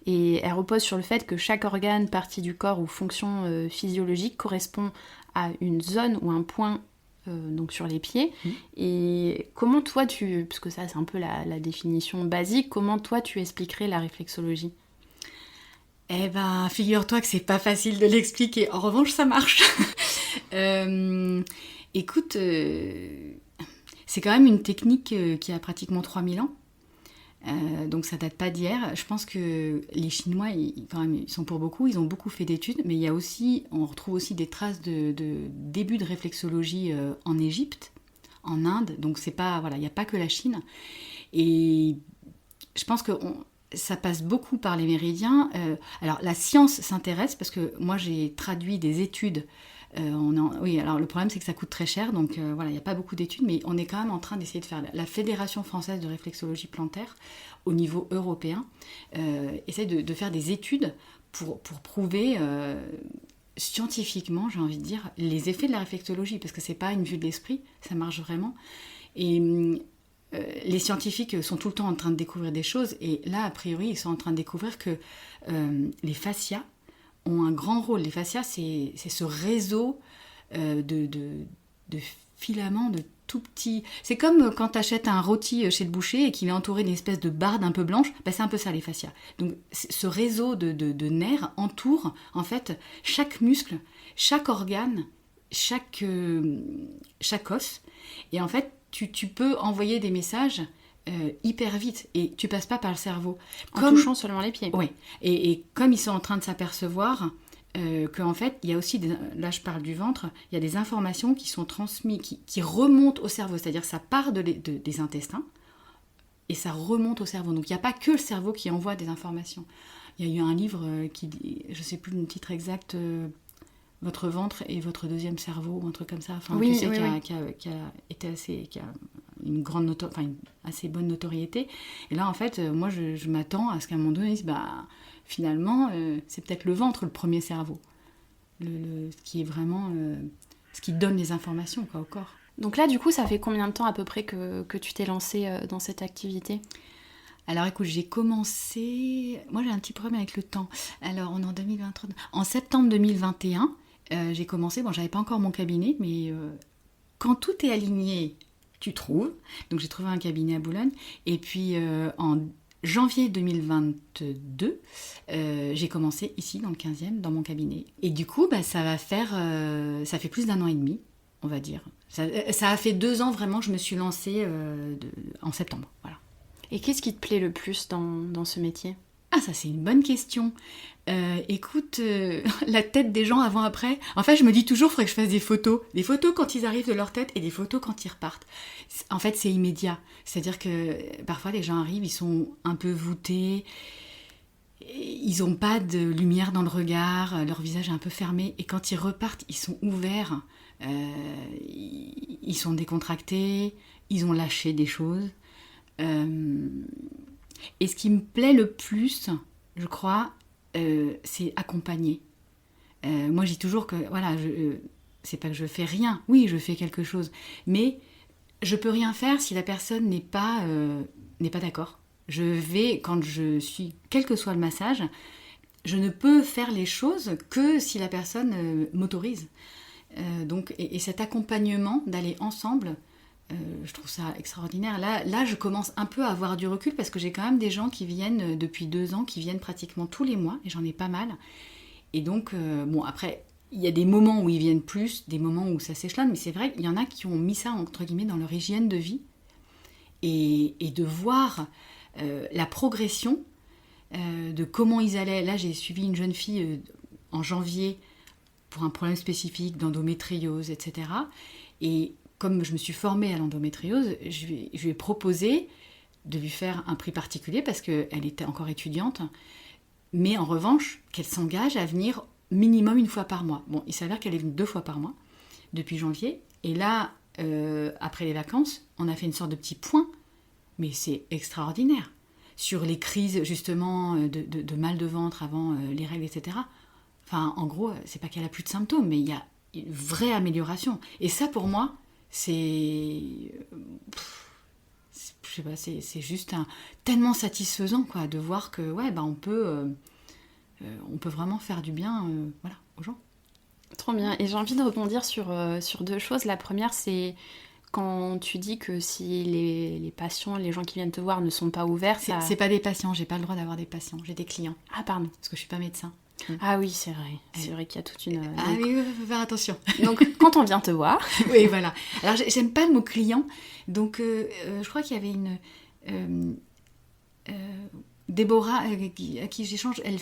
et elle repose sur le fait que chaque organe, partie du corps ou fonction physiologique correspond à une zone ou un point donc sur les pieds. Et comment toi parce que ça c'est un peu la définition basique, comment toi tu expliquerais la réflexologie ? Eh ben, figure-toi que c'est pas facile de l'expliquer. En revanche, ça marche. Écoute, c'est quand même une technique qui a pratiquement 3000 ans. Donc ça date pas d'hier. Je pense que les Chinois, ils sont pour beaucoup, ils ont beaucoup fait d'études, mais on retrouve aussi des traces de début de réflexologie en Égypte, en Inde. Donc c'est pas, voilà, il n'y a pas que la Chine. Et je pense que ça passe beaucoup par les méridiens. Alors la science s'intéresse parce que moi j'ai traduit des études. Oui, alors le problème c'est que ça coûte très cher, donc voilà, il n'y a pas beaucoup d'études, mais on est quand même en train d'essayer de faire. La Fédération française de réflexologie plantaire, au niveau européen, essaie de faire des études pour prouver scientifiquement, j'ai envie de dire, les effets de la réflexologie, parce que c'est pas une vue de l'esprit, ça marche vraiment. Et les scientifiques sont tout le temps en train de découvrir des choses, et là, a priori, ils sont en train de découvrir que les fascias ont un grand rôle. Les fascias, c'est ce réseau de filaments, de tout petits... C'est comme quand tu achètes un rôti chez le boucher et qu'il est entouré d'une espèce de barde un peu blanche, c'est un peu ça les fascias. Donc ce réseau de nerfs entoure en fait chaque muscle, chaque organe, chaque os. Et en fait, tu peux envoyer des messages hyper vite et tu passes pas par le cerveau. En touchant seulement les pieds. Oui, et comme ils sont en train de s'apercevoir qu'en fait, il y a aussi, là je parle du ventre, il y a des informations qui sont transmises, qui remontent au cerveau, c'est-à-dire ça part des intestins et ça remonte au cerveau. Donc il n'y a pas que le cerveau qui envoie des informations. Il y a eu un livre qui dit, je ne sais plus le titre exact, votre ventre et votre deuxième cerveau, ou un truc comme ça, enfin, oui, tu sais, oui. qui a été assez... Qui a une assez bonne notoriété. Et là, en fait, moi, je m'attends à ce qu'à un moment donné, ils disent, finalement, c'est peut-être le ventre, le premier cerveau. Ce qui est vraiment... ce qui donne les informations, au corps. Donc là, du coup, ça fait combien de temps à peu près que tu t'es lancée dans cette activité ? Alors écoute, j'ai commencé... Moi, j'ai un petit problème avec le temps. Alors, on est en 2023. En septembre 2021, j'ai commencé... Bon, j'avais pas encore mon cabinet, mais quand tout est aligné... tu trouves. Donc j'ai trouvé un cabinet à Boulogne. Et puis en janvier 2022, j'ai commencé ici dans le 15e, dans mon cabinet. Et du coup, ça fait plus d'1 an et demi, on va dire. Ça a fait 2 ans vraiment que je me suis lancée en septembre. Voilà. Et qu'est-ce qui te plaît le plus dans ce métier ? Ah, ça c'est une bonne question. Écoute, la tête des gens avant-après. En fait, je me dis toujours, il faudrait que je fasse des photos. Des photos quand ils arrivent de leur tête et des photos quand ils repartent. En fait, c'est immédiat. C'est-à-dire que parfois, les gens arrivent, ils sont un peu voûtés. Ils n'ont pas de lumière dans le regard. Leur visage est un peu fermé. Et quand ils repartent, ils sont ouverts. Ils sont décontractés. Ils ont lâché des choses. Et ce qui me plaît le plus, je crois, c'est accompagner. Moi, je dis toujours que, voilà, c'est pas que je fais rien. Oui, je fais quelque chose. Mais je peux rien faire si la personne n'est pas d'accord. Je vais, quand je suis, quel que soit le massage, je ne peux faire les choses que si la personne m'autorise. Donc, et cet accompagnement, d'aller ensemble... je trouve ça extraordinaire. Là, je commence un peu à avoir du recul parce que j'ai quand même des gens qui viennent depuis 2 ans, qui viennent pratiquement tous les mois, et j'en ai pas mal. Et donc, après, il y a des moments où ils viennent plus, des moments où ça s'échelonne, mais c'est vrai qu'il y en a qui ont mis ça, entre guillemets, dans leur hygiène de vie. Et de voir la progression de comment ils allaient. Là, j'ai suivi une jeune fille en janvier pour un problème spécifique d'endométriose, etc. Et comme je me suis formée à l'endométriose, je lui ai proposé de lui faire un prix particulier parce qu'elle était encore étudiante, mais en revanche, qu'elle s'engage à venir minimum 1 fois par mois. Bon, il s'avère qu'elle est venue 2 fois par mois depuis janvier, et là, après les vacances, on a fait une sorte de petit point, mais c'est extraordinaire, sur les crises justement de mal de ventre avant les règles, etc. Enfin, en gros, c'est pas qu'elle a plus de symptômes, mais il y a une vraie amélioration. Et ça, pour moi, je sais pas, c'est juste tellement satisfaisant, quoi, de voir que ouais, bah, on peut vraiment faire du bien voilà, aux gens. Trop bien. Et j'ai envie de rebondir sur 2 choses. La première, c'est quand tu dis que si les patients, les gens qui viennent te voir ne sont pas ouverts... C'est pas des patients, j'ai pas le droit d'avoir des patients, j'ai des clients. Ah, pardon. Parce que je suis pas médecin. Ah oui, c'est vrai. C'est vrai qu'il y a toute une... Ah oui, faut faire attention. Donc, quand on vient te voir... Oui, voilà. Alors, j'aime pas le mot client. Donc, je crois qu'il y avait une... Déborah, à qui j'échange, elle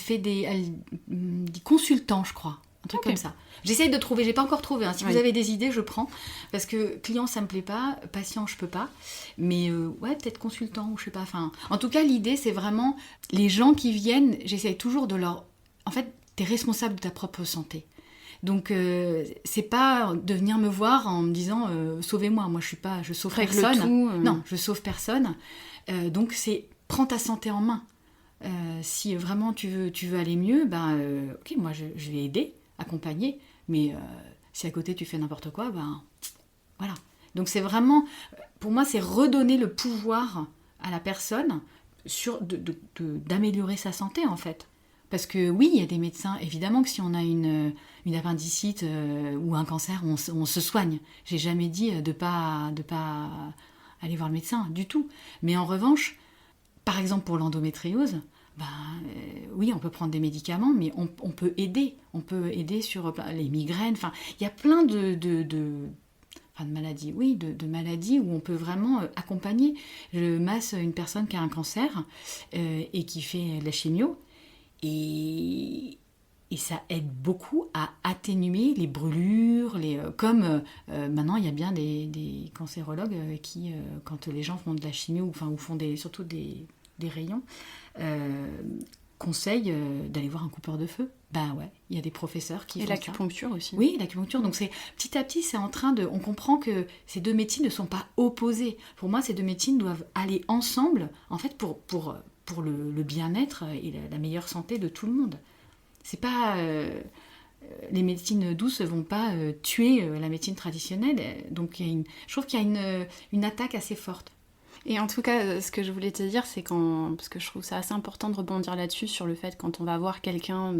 dit consultant, je crois. Un truc comme ça. J'essaye de trouver, j'ai pas encore trouvé. Hein. Si vous avez des idées, je prends. Parce que client, ça me plaît pas. Patient, je peux pas. Mais ouais, peut-être consultant, ou je sais pas. Enfin, en tout cas, l'idée, c'est vraiment... Les gens qui viennent, j'essaye toujours de leur... En fait, t'es responsable de ta propre santé. Donc, c'est pas de venir me voir en me disant sauvez-moi. Moi, je sauve personne. Non, je sauve personne. Donc, c'est prends ta santé en main. Si vraiment tu veux aller mieux, ben, ok, moi je vais aider, accompagner, mais si à côté tu fais n'importe quoi, ben voilà. Donc c'est vraiment, pour moi, c'est redonner le pouvoir à la personne d'améliorer sa santé, en fait. Parce que oui, il y a des médecins, évidemment que si on a une appendicite ou un cancer, on se soigne. J'ai jamais dit de pas aller voir le médecin, du tout. Mais en revanche, par exemple, pour l'endométriose, oui, on peut prendre des médicaments, mais on peut aider. On peut aider sur les migraines. Enfin, il y a plein de maladies, oui, de maladies où on peut vraiment accompagner. Je masse une personne qui a un cancer et qui fait de la chimio. Et ça aide beaucoup à atténuer les brûlures, comme maintenant il y a bien des cancérologues qui, quand les gens font de la chimio, ou font surtout des rayons, conseillent d'aller voir un coupeur de feu. Ben ouais, il y a des professeurs qui font ça. Et l'acupuncture aussi. Oui, l'acupuncture. Donc petit à petit, c'est en train de... On comprend que ces deux médecines ne sont pas opposées. Pour moi, ces deux médecines doivent aller ensemble, en fait, pour le bien-être et la meilleure santé de tout le monde. C'est pas... les médecines douces ne vont pas tuer la médecine traditionnelle. Donc je trouve qu'il y a une attaque assez forte. Et en tout cas, ce que je voulais te dire, c'est parce que je trouve ça assez important de rebondir là-dessus, sur le fait quand on va voir quelqu'un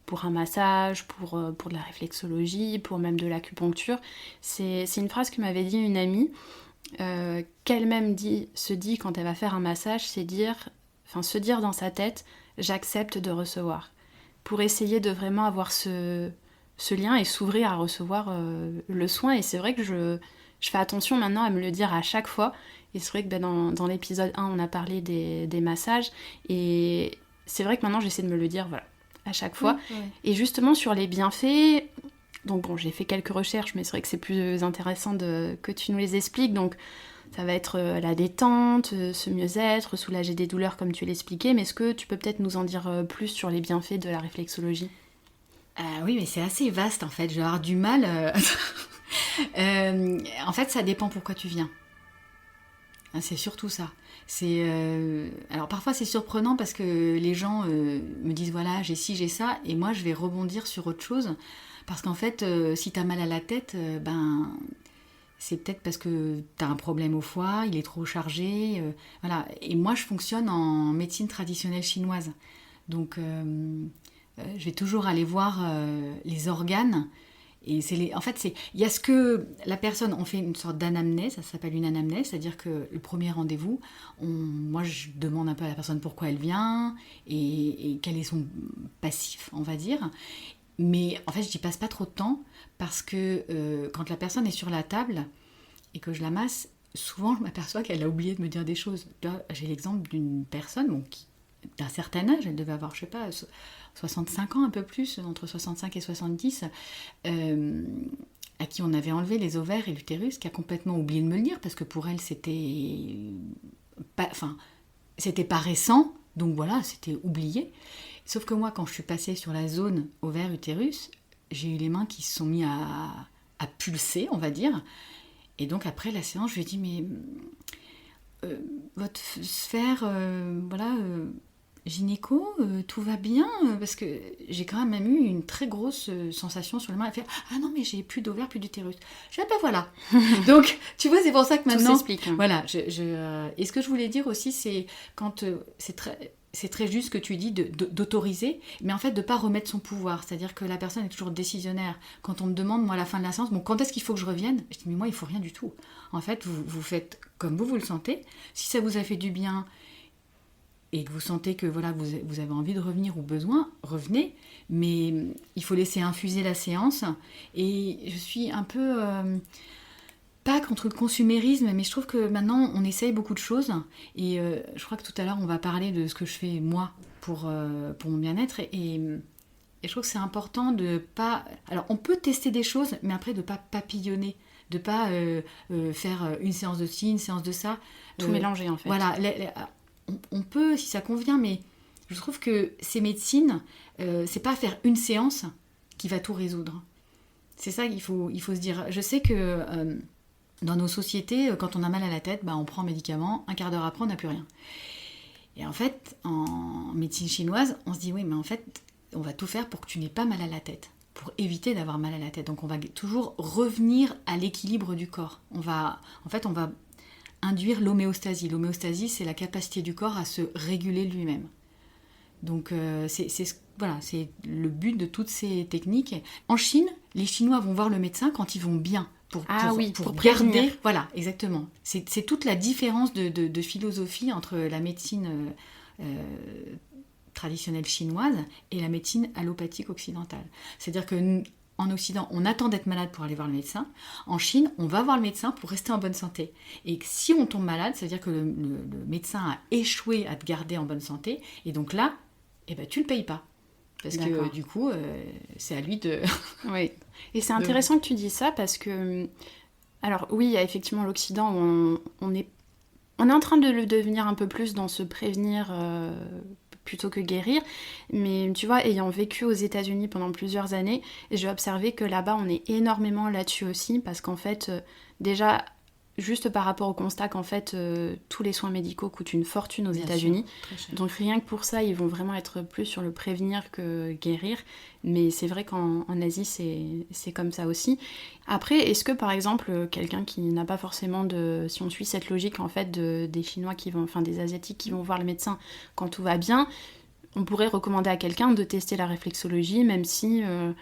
pour un massage, pour de la réflexologie, pour même de l'acupuncture, c'est une phrase que m'avait dit une amie, qu'elle-même se dit quand elle va faire un massage, c'est se dire dans sa tête, j'accepte de recevoir, pour essayer de vraiment avoir ce lien et s'ouvrir à recevoir le soin. Et c'est vrai que je fais attention maintenant à me le dire à chaque fois. Et c'est vrai que dans l'épisode 1, on a parlé des massages. Et c'est vrai que maintenant, j'essaie de me le dire à chaque fois. Oui. Et justement, sur les bienfaits... Donc bon, j'ai fait quelques recherches, mais c'est vrai que c'est plus intéressant que tu nous les expliques. Donc ça va être la détente, ce mieux-être, soulager des douleurs comme tu l'expliquais. Mais est-ce que tu peux peut-être nous en dire plus sur les bienfaits de la réflexologie ? Oui, mais c'est assez vaste en fait. Je vais avoir du mal... en fait, ça dépend pourquoi tu viens. C'est surtout ça. Alors parfois c'est surprenant parce que les gens me disent voilà, j'ai ci, j'ai ça, et moi je vais rebondir sur autre chose. Parce qu'en fait, si t'as mal à la tête, c'est peut-être parce que t'as un problème au foie, il est trop chargé. Voilà. Et moi je fonctionne en médecine traditionnelle chinoise. Donc je vais toujours aller voir les organes. Et en fait, il y a ce que la personne, on fait une sorte d'anamnèse, ça s'appelle une anamnèse, c'est-à-dire que le premier rendez-vous, moi je demande un peu à la personne pourquoi elle vient et quel est son passif, on va dire. Mais en fait, je n'y passe pas trop de temps parce que quand la personne est sur la table et que je la masse, souvent je m'aperçois qu'elle a oublié de me dire des choses. Là, j'ai l'exemple d'une personne qui, d'un certain âge, elle devait avoir, je sais pas, 65 ans, un peu plus, entre 65 et 70, à qui on avait enlevé les ovaires et l'utérus, qui a complètement oublié de me le dire, parce que pour elle, c'était c'était pas récent, donc voilà, c'était oublié. Sauf que moi, quand je suis passée sur la zone ovaire-utérus, j'ai eu les mains qui se sont mis à pulser, on va dire. Et donc après la séance, je lui ai dit, mais votre sphère, gynéco, tout va bien, parce que j'ai quand même eu une très grosse sensation sur les mains. Elle fait, ah non, mais j'ai plus d'ovaire, plus d'utérus. Je dis, ben voilà. Donc, tu vois, c'est pour ça que maintenant... Tout s'explique. Hein. Voilà. Et ce que je voulais dire aussi, c'est quand c'est très juste ce que tu dis d'autoriser, mais en fait de ne pas remettre son pouvoir. C'est-à-dire que la personne est toujours décisionnaire. Quand on me demande, moi, à la fin de la séance, bon, quand est-ce qu'il faut que je revienne ? Je dis, mais moi, il ne faut rien du tout. En fait, vous faites comme vous le sentez. Si ça vous a fait du bien et que vous sentez que voilà, vous avez envie de revenir ou besoin, revenez. Mais il faut laisser infuser la séance. Et je suis un peu... pas contre le consumérisme, mais je trouve que maintenant on essaye beaucoup de choses et je crois que tout à l'heure on va parler de ce que je fais moi pour mon bien-être et je trouve que c'est important de pas... Alors on peut tester des choses, mais après de pas papillonner, de pas faire une séance de ci, une séance de ça. Tout mélanger en fait. Voilà, on peut si ça convient, mais je trouve que ces médecines, c'est pas faire une séance qui va tout résoudre. C'est ça qu'il faut se dire. Je sais que... dans nos sociétés, quand on a mal à la tête, on prend un médicament, un quart d'heure après, on n'a plus rien. Et en fait, en médecine chinoise, on se dit, oui, mais en fait, on va tout faire pour que tu n'aies pas mal à la tête, pour éviter d'avoir mal à la tête. Donc on va toujours revenir à l'équilibre du corps. On va induire l'homéostasie. L'homéostasie, c'est la capacité du corps à se réguler lui-même. Donc c'est le but de toutes ces techniques. En Chine, les Chinois vont voir le médecin quand ils vont bien. Pour garder, voilà, exactement. C'est toute la différence de philosophie entre la médecine traditionnelle chinoise et la médecine allopathique occidentale. C'est-à-dire qu'en Occident, on attend d'être malade pour aller voir le médecin. En Chine, on va voir le médecin pour rester en bonne santé. Et si on tombe malade, ça veut dire que le médecin a échoué à te garder en bonne santé. Et donc là, tu ne le payes pas. Parce que du coup, c'est à lui de... Oui. Et c'est intéressant que tu dis ça parce que... Alors oui, il y a effectivement l'Occident où on est en train de le devenir un peu plus dans se prévenir plutôt que guérir. Mais tu vois, ayant vécu aux États-Unis pendant plusieurs années, j'ai observé que là-bas, on est énormément là-dessus aussi parce qu'en fait, déjà... Juste par rapport au constat qu'en fait, tous les soins médicaux coûtent une fortune aux États-Unis. Donc rien que pour ça, ils vont vraiment être plus sur le prévenir que guérir. Mais c'est vrai qu'en Asie, c'est comme ça aussi. Après, est-ce que par exemple, quelqu'un qui n'a pas forcément de... Si on suit cette logique en fait des Chinois des Asiatiques qui vont voir le médecin quand tout va bien, on pourrait recommander à quelqu'un de tester la réflexologie même si il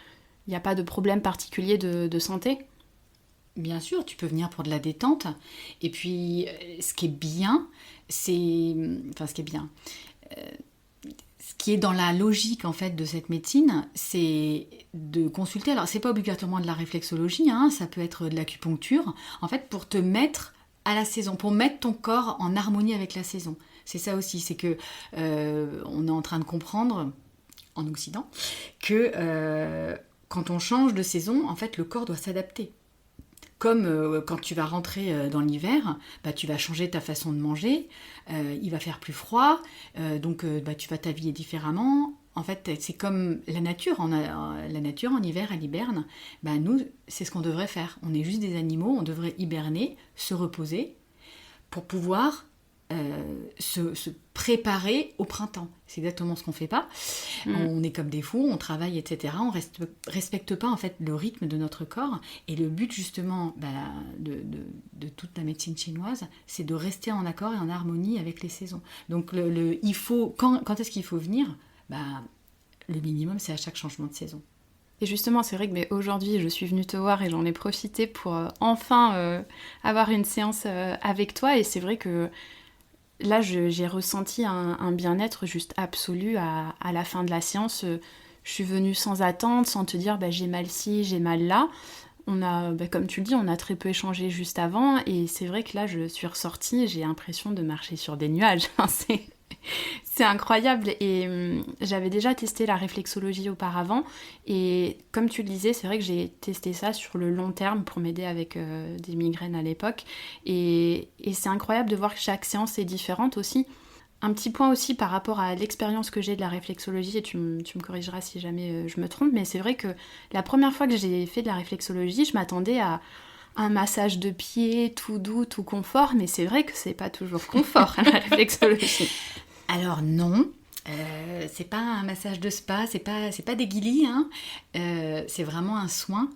n'y a pas de problème particulier de santé ? Bien sûr, tu peux venir pour de la détente. Et puis, ce qui est bien, ce qui est dans la logique en fait de cette médecine, c'est de consulter. Alors, c'est pas obligatoirement de la réflexologie, ça peut être de l'acupuncture. En fait, pour te mettre à la saison, pour mettre ton corps en harmonie avec la saison. C'est ça aussi, c'est que on est en train de comprendre en Occident que quand on change de saison, en fait, le corps doit s'adapter. Comme quand tu vas rentrer dans l'hiver, tu vas changer ta façon de manger, il va faire plus froid, donc tu vas t'habiller différemment. En fait, c'est comme la nature. La nature, en hiver, elle hiberne. Nous, c'est ce qu'on devrait faire. On est juste des animaux, on devrait hiberner, se reposer, pour pouvoir se préparer au printemps. C'est exactement ce qu'on ne fait pas. On est comme des fous, on travaille, etc. On respecte pas en fait le rythme de notre corps. Et le but justement de toute la médecine chinoise, c'est de rester en accord et en harmonie avec les saisons. Donc il faut, quand est-ce qu'il faut venir ? Le minimum, c'est à chaque changement de saison. Et justement, c'est vrai que aujourd'hui, je suis venue te voir et j'en ai profité pour enfin avoir une séance avec toi. Et c'est vrai que là, j'ai ressenti un bien-être juste absolu à la fin de la séance. Je suis venue sans attente, sans te dire j'ai mal ci, j'ai mal là. On a, comme tu le dis, on a très peu échangé juste avant. Et c'est vrai que là, je suis ressortie, j'ai l'impression de marcher sur des nuages. C'est incroyable et j'avais déjà testé la réflexologie auparavant et comme tu le disais, c'est vrai que j'ai testé ça sur le long terme pour m'aider avec des migraines à l'époque et c'est incroyable de voir que chaque séance est différente aussi. Un petit point aussi par rapport à l'expérience que j'ai de la réflexologie, et tu me corrigeras si jamais je me trompe, mais c'est vrai que la première fois que j'ai fait de la réflexologie, je m'attendais à un massage de pied tout doux, tout confort, mais c'est vrai que c'est pas toujours confort la réflexologie. Alors non, c'est pas un massage de spa, c'est pas des guilis, hein. C'est vraiment un soin.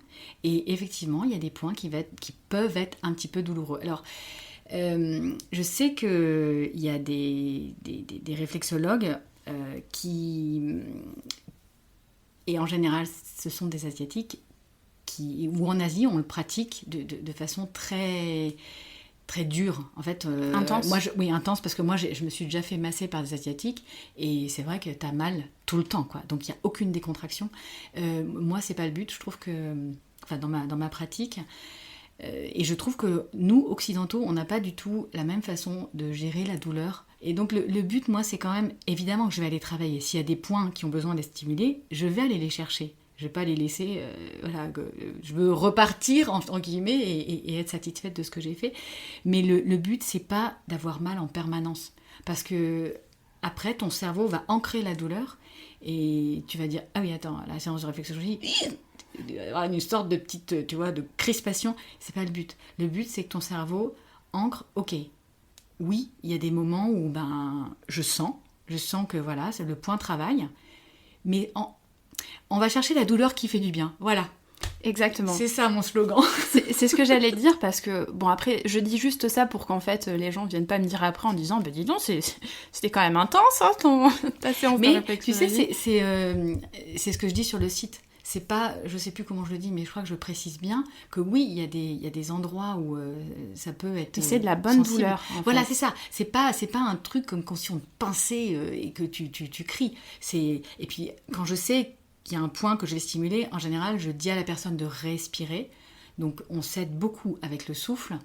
Et effectivement, il y a des points qui peuvent être un petit peu douloureux. Alors, je sais qu'il y a des réflexologues et en général, ce sont des Asiatiques, ou en Asie, on le pratique de façon très très dure, en fait. Intense. Oui, intense, parce que moi, je me suis déjà fait masser par des Asiatiques, et c'est vrai que t'as mal tout le temps, quoi. Donc, il n'y a aucune décontraction. Moi, c'est pas le but. Je trouve que, enfin, dans ma pratique, et je trouve que nous, occidentaux, on n'a pas du tout la même façon de gérer la douleur. Et donc, le but, moi, c'est quand même, évidemment, que je vais aller travailler. S'il y a des points qui ont besoin d'être stimulés, je vais aller les chercher. Je ne vais pas les laisser, je veux repartir, en guillemets, et être satisfaite de ce que j'ai fait. Mais le but, c'est pas d'avoir mal en permanence. Parce que après, ton cerveau va ancrer la douleur, et tu vas dire, ah oui, attends, la séance de réflexologie, il y aura une sorte de petite, tu vois, de crispation. C'est pas le but. Le but, c'est que ton cerveau ancre, ok, oui, il y a des moments où je sens que voilà, c'est le point travail, mais on va chercher la douleur qui fait du bien. Voilà. Exactement. C'est ça mon slogan. C'est ce que j'allais dire parce que, bon, après, je dis juste ça pour qu'en fait, les gens viennent pas me dire après en disant, bah dis donc, c'était quand même intense, hein, ta séance de réflexologie. Mais tu sais, c'est ce que je dis sur le site. C'est pas, je sais plus comment je le dis, mais je crois que je précise bien que oui, il y a des endroits où ça peut être c'est de la bonne sensible. douleur. Voilà, c'est ça. C'est pas un truc comme quand si on te pinçait et que tu cries. Et puis quand je sais qu'il y a un point que je vais stimuler, en général, je dis à la personne de respirer. Donc on s'aide beaucoup avec le souffle.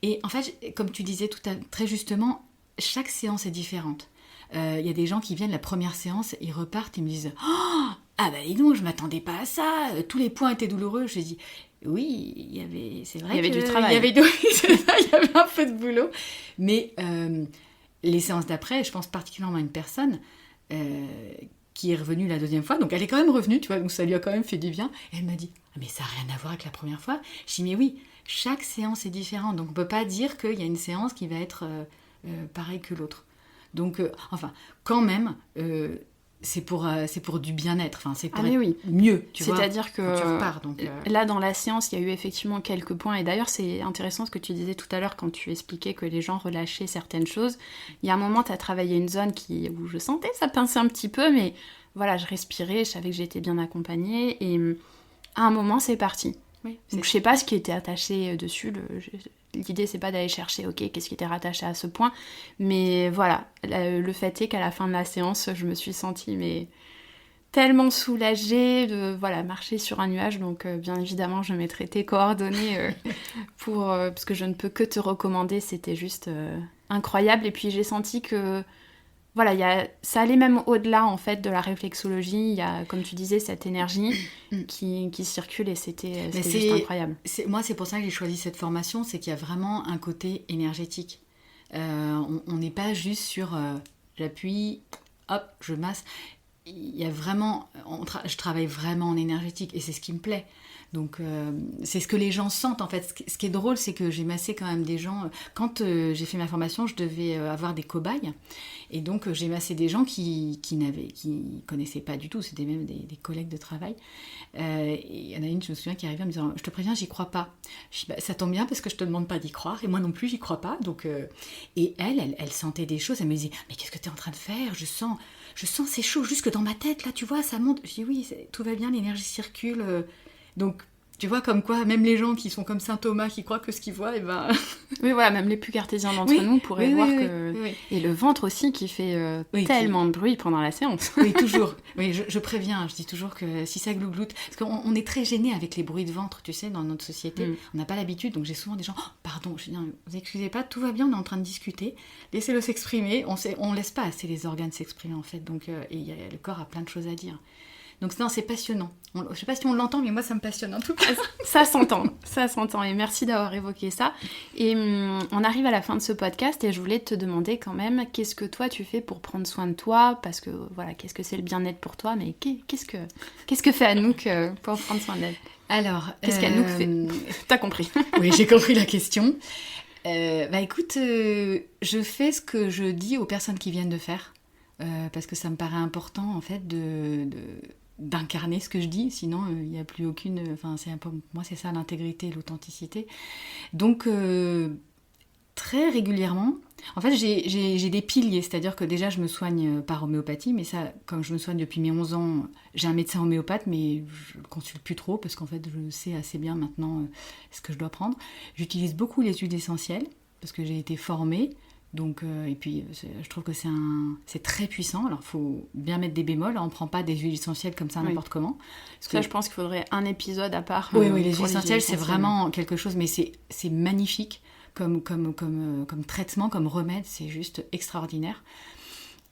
Et en fait, comme tu disais très justement, chaque séance est différente. Il y a des gens qui viennent la première séance, ils repartent, ils me disent oh, ah bah dis donc, je m'attendais pas à ça, tous les points étaient douloureux. Je dis oui, c'est vrai, il y avait du travail. Il y avait un peu de boulot. Mais les séances d'après, je pense particulièrement à une personne qui est revenue la deuxième fois, donc elle est quand même revenue, tu vois, donc ça lui a quand même fait du bien. Et elle m'a dit ah, mais ça n'a rien à voir avec la première fois. Je dis mais oui, chaque séance est différente, donc on peut pas dire qu'il y a une séance qui va être pareille que l'autre. Donc, enfin, quand même, c'est pour du bien-être. Enfin, c'est pour être mieux, tu vois. C'est-à-dire que quand tu repars, donc, là, dans la séance, il y a eu effectivement quelques points. Et d'ailleurs, c'est intéressant ce que tu disais tout à l'heure quand tu expliquais que les gens relâchaient certaines choses. Il y a un moment, tu as travaillé une zone où je sentais ça pinçait un petit peu, mais voilà, je respirais, je savais que j'étais bien accompagnée. Et à un moment, c'est parti. Oui, donc, je sais pas ce qui était attaché dessus. L'idée, c'est pas d'aller chercher, ok, qu'est-ce qui était rattaché à ce point. Mais voilà, le fait est qu'à la fin de la séance, je me suis sentie tellement soulagée de marcher sur un nuage. Donc, bien évidemment, je mettrai tes coordonnées parce que je ne peux que te recommander. C'était juste incroyable. Et puis, j'ai senti que ça allait même au-delà en fait de la réflexologie. Il y a, comme tu disais, cette énergie qui circule et c'était juste incroyable. Moi, c'est pour ça que j'ai choisi cette formation, c'est qu'il y a vraiment un côté énergétique. On n'est pas juste sur j'appuie, hop, je masse. Il y a vraiment, je travaille vraiment en énergétique et c'est ce qui me plaît. Donc c'est ce que les gens sentent en fait. Ce qui est drôle, c'est que j'ai massé quand même des gens. Quand j'ai fait ma formation, je devais avoir des cobayes. Et donc j'ai massé des gens qui connaissaient pas du tout. C'était même des collègues de travail. Et il y en a une, je me souviens, qui arrivait en me disant je te préviens, j'y crois pas. Je dis bah, ça tombe bien parce que je te demande pas d'y croire. Et moi non plus, j'y crois pas. Donc, et elle sentait des choses. Elle me disait mais qu'est-ce que tu es en train de faire ? Je sens c'est chaud jusque dans ma tête là, tu vois, ça monte. Je dis oui, tout va bien, l'énergie circule. Donc Tu vois, comme quoi, même les gens qui sont comme saint Thomas, qui croient que ce qu'ils voient, et ben... Oui, voilà, même les plus cartésiens d'entre nous pourraient voir que... Oui. Et le ventre aussi qui fait tellement de bruit pendant la séance. Oui, toujours. Oui, je préviens, je dis toujours que si ça glougloute... Parce qu'on est très gênés avec les bruits de ventre, tu sais, dans notre société. On n'a pas l'habitude, donc j'ai souvent des gens... Oh, pardon, je dis, non, vous excusez pas, tout va bien, on est en train de discuter. Laissez-le s'exprimer. On laisse pas assez les organes s'exprimer, en fait. Donc, le corps a plein de choses à dire. Donc non, c'est passionnant. Je sais pas si on l'entend, mais moi ça me passionne en tout cas. Ça s'entend. Et merci d'avoir évoqué ça. Et on arrive à la fin de ce podcast et je voulais te demander quand même, qu'est-ce que toi tu fais pour prendre soin de toi ? Parce que voilà, qu'est-ce que c'est le bien-être pour toi ? Mais qu'est-ce que fait Anouk pour prendre soin d'elle ? Alors, qu'est-ce qu'Anouk fait ? T'as compris ? Oui, j'ai compris la question. Écoute, je fais ce que je dis aux personnes qui viennent de faire. Parce que ça me paraît important en fait d'incarner ce que je dis, sinon il n'y a plus aucune... Enfin, pour moi, c'est ça l'intégrité et l'authenticité. Donc, très régulièrement... En fait, j'ai des piliers, c'est-à-dire que déjà, je me soigne par homéopathie, mais ça, comme je me soigne depuis mes 11 ans, j'ai un médecin homéopathe, mais je ne le consulte plus trop, parce qu'en fait, je sais assez bien maintenant ce que je dois prendre. J'utilise beaucoup les huiles essentielles, parce que j'ai été formée. Donc, et puis, je trouve que c'est très puissant. Alors, il faut bien mettre des bémols. On ne prend pas des huiles essentielles comme ça n'importe comment. Ça, je pense qu'il faudrait un épisode à part. Oui, les huiles essentielles, c'est vraiment quelque chose, mais c'est magnifique comme traitement, comme remède. C'est juste extraordinaire.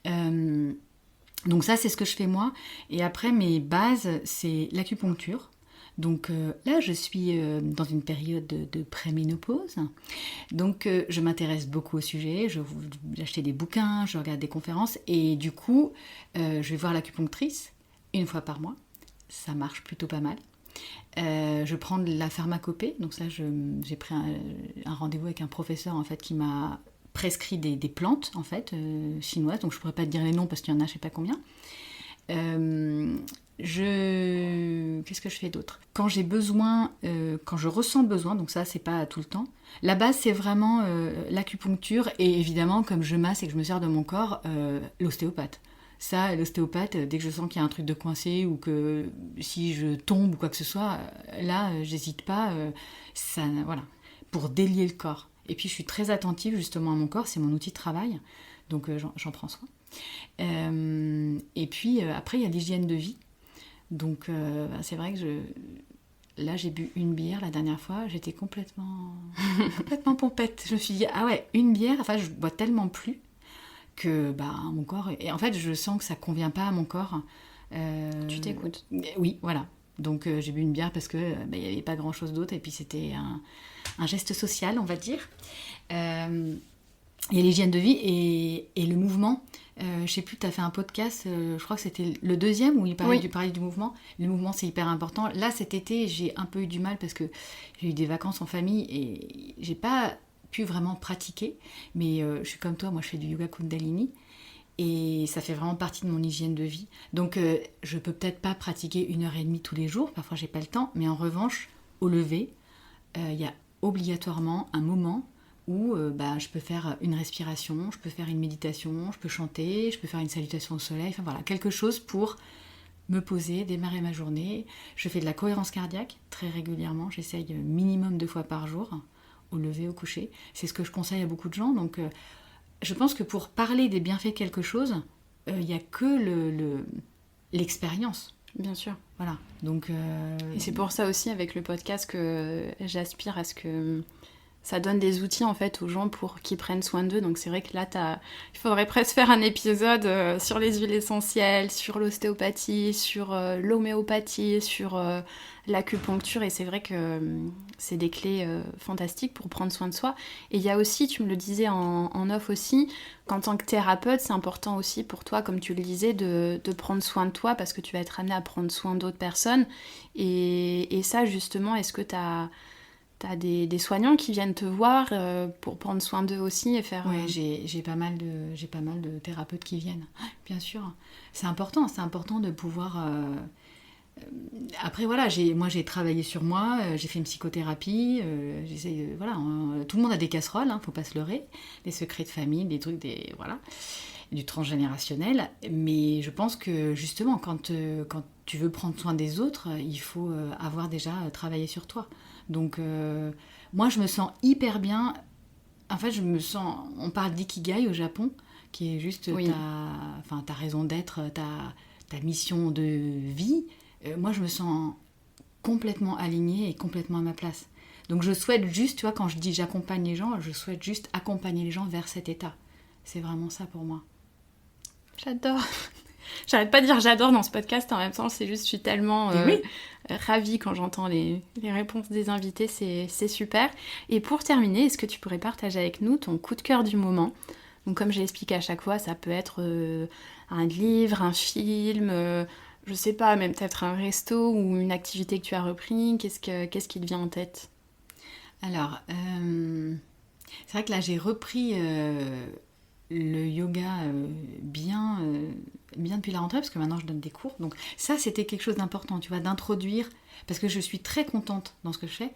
Donc ça, c'est ce que je fais moi. Et après, mes bases, c'est l'acupuncture. Donc là, je suis dans une période de préménopause. Donc je m'intéresse beaucoup au sujet. J'ai acheté des bouquins, je regarde des conférences. Et du coup, je vais voir l'acupunctrice une fois par mois. Ça marche plutôt pas mal. Je prends de la pharmacopée. Donc ça, j'ai pris un rendez-vous avec un professeur en fait, qui m'a prescrit des plantes en fait, chinoises. Donc je ne pourrais pas te dire les noms parce qu'il y en a je ne sais pas combien. Qu'est-ce que je fais d'autre ? Quand j'ai besoin, quand je ressens le besoin, donc ça c'est pas tout le temps, la base c'est vraiment l'acupuncture et évidemment comme je masse et que je me sers de mon corps, l'ostéopathe. Ça, l'ostéopathe, dès que je sens qu'il y a un truc de coincé ou que si je tombe ou quoi que ce soit, là j'hésite pas, voilà, pour délier le corps. Et puis je suis très attentive justement à mon corps, c'est mon outil de travail, donc j'en prends soin. Et puis après il y a l'hygiène de vie. Donc c'est vrai que là j'ai bu une bière la dernière fois, j'étais complètement pompette. Je me suis dit ah ouais, une bière, enfin je bois tellement plus que mon corps, et en fait je sens que ça convient pas à mon corps. Tu t'écoutes. Oui, voilà. Donc j'ai bu une bière parce que il y avait pas grand chose d'autre et puis c'était un geste social, on va dire. Il y a l'hygiène de vie et le mouvement. Je sais plus, tu as fait un podcast, je crois que c'était le deuxième où il parlait du mouvement. Le mouvement, c'est hyper important. Là, cet été, j'ai un peu eu du mal parce que j'ai eu des vacances en famille et j'ai pas pu vraiment pratiquer. Mais je suis comme toi, moi je fais du yoga Kundalini et ça fait vraiment partie de mon hygiène de vie. Donc je peux peut-être pas pratiquer 1h30 tous les jours, parfois j'ai pas le temps. Mais en revanche, au lever, il y a obligatoirement un moment où je peux faire une respiration, je peux faire une méditation, je peux chanter, je peux faire une salutation au soleil, enfin voilà, quelque chose pour me poser, démarrer ma journée. Je fais de la cohérence cardiaque très régulièrement, j'essaye minimum 2 fois par jour, au lever, au coucher. C'est ce que je conseille à beaucoup de gens, donc je pense que pour parler des bienfaits de quelque chose, il n'y a que l'expérience. Bien sûr. Voilà, donc... Et c'est pour ça aussi, avec le podcast, que j'aspire à ce que... ça donne des outils en fait aux gens pour qu'ils prennent soin d'eux. Donc c'est vrai que là, il faudrait presque faire un épisode sur les huiles essentielles, sur l'ostéopathie, sur l'homéopathie, sur l'acupuncture. Et c'est vrai que c'est des clés fantastiques pour prendre soin de soi. Et il y a aussi, tu me le disais en off aussi, qu'en tant que thérapeute, c'est important aussi pour toi, comme tu le disais, de prendre soin de toi parce que tu vas être amené à prendre soin d'autres personnes. Et ça, justement, est-ce que t'as des soignants qui viennent te voir pour prendre soin d'eux aussi et faire... Oui, j'ai pas mal de thérapeutes qui viennent. Bien sûr, c'est important de pouvoir... Après, voilà, moi j'ai travaillé sur moi, j'ai fait une psychothérapie, tout le monde a des casseroles, faut pas se leurrer, des secrets de famille, des trucs, voilà. du transgénérationnel. Mais je pense que justement, quand tu veux prendre soin des autres, il faut avoir déjà travaillé sur toi. Donc moi, je me sens hyper bien. En fait, on parle d'ikigai au Japon, qui est juste ta raison d'être, ta mission de vie. Moi, je me sens complètement alignée et complètement à ma place. Donc je souhaite juste, tu vois, quand je dis j'accompagne les gens, je souhaite juste accompagner les gens vers cet état. C'est vraiment ça pour moi. J'adore. J'arrête pas de dire j'adore dans ce podcast, en même temps, c'est juste, je suis tellement ravie quand j'entends les réponses des invités, c'est super. Et pour terminer, est-ce que tu pourrais partager avec nous ton coup de cœur du moment ? Donc comme j'ai expliqué à chaque fois, ça peut être un livre, un film, je sais pas, même peut-être un resto ou une activité que tu as repris. Qu'est-ce qui te vient en tête ? Alors, c'est vrai que là j'ai repris le yoga bien depuis la rentrée, parce que maintenant je donne des cours. Donc ça, c'était quelque chose d'important, tu vois, d'introduire, parce que je suis très contente dans ce que je fais,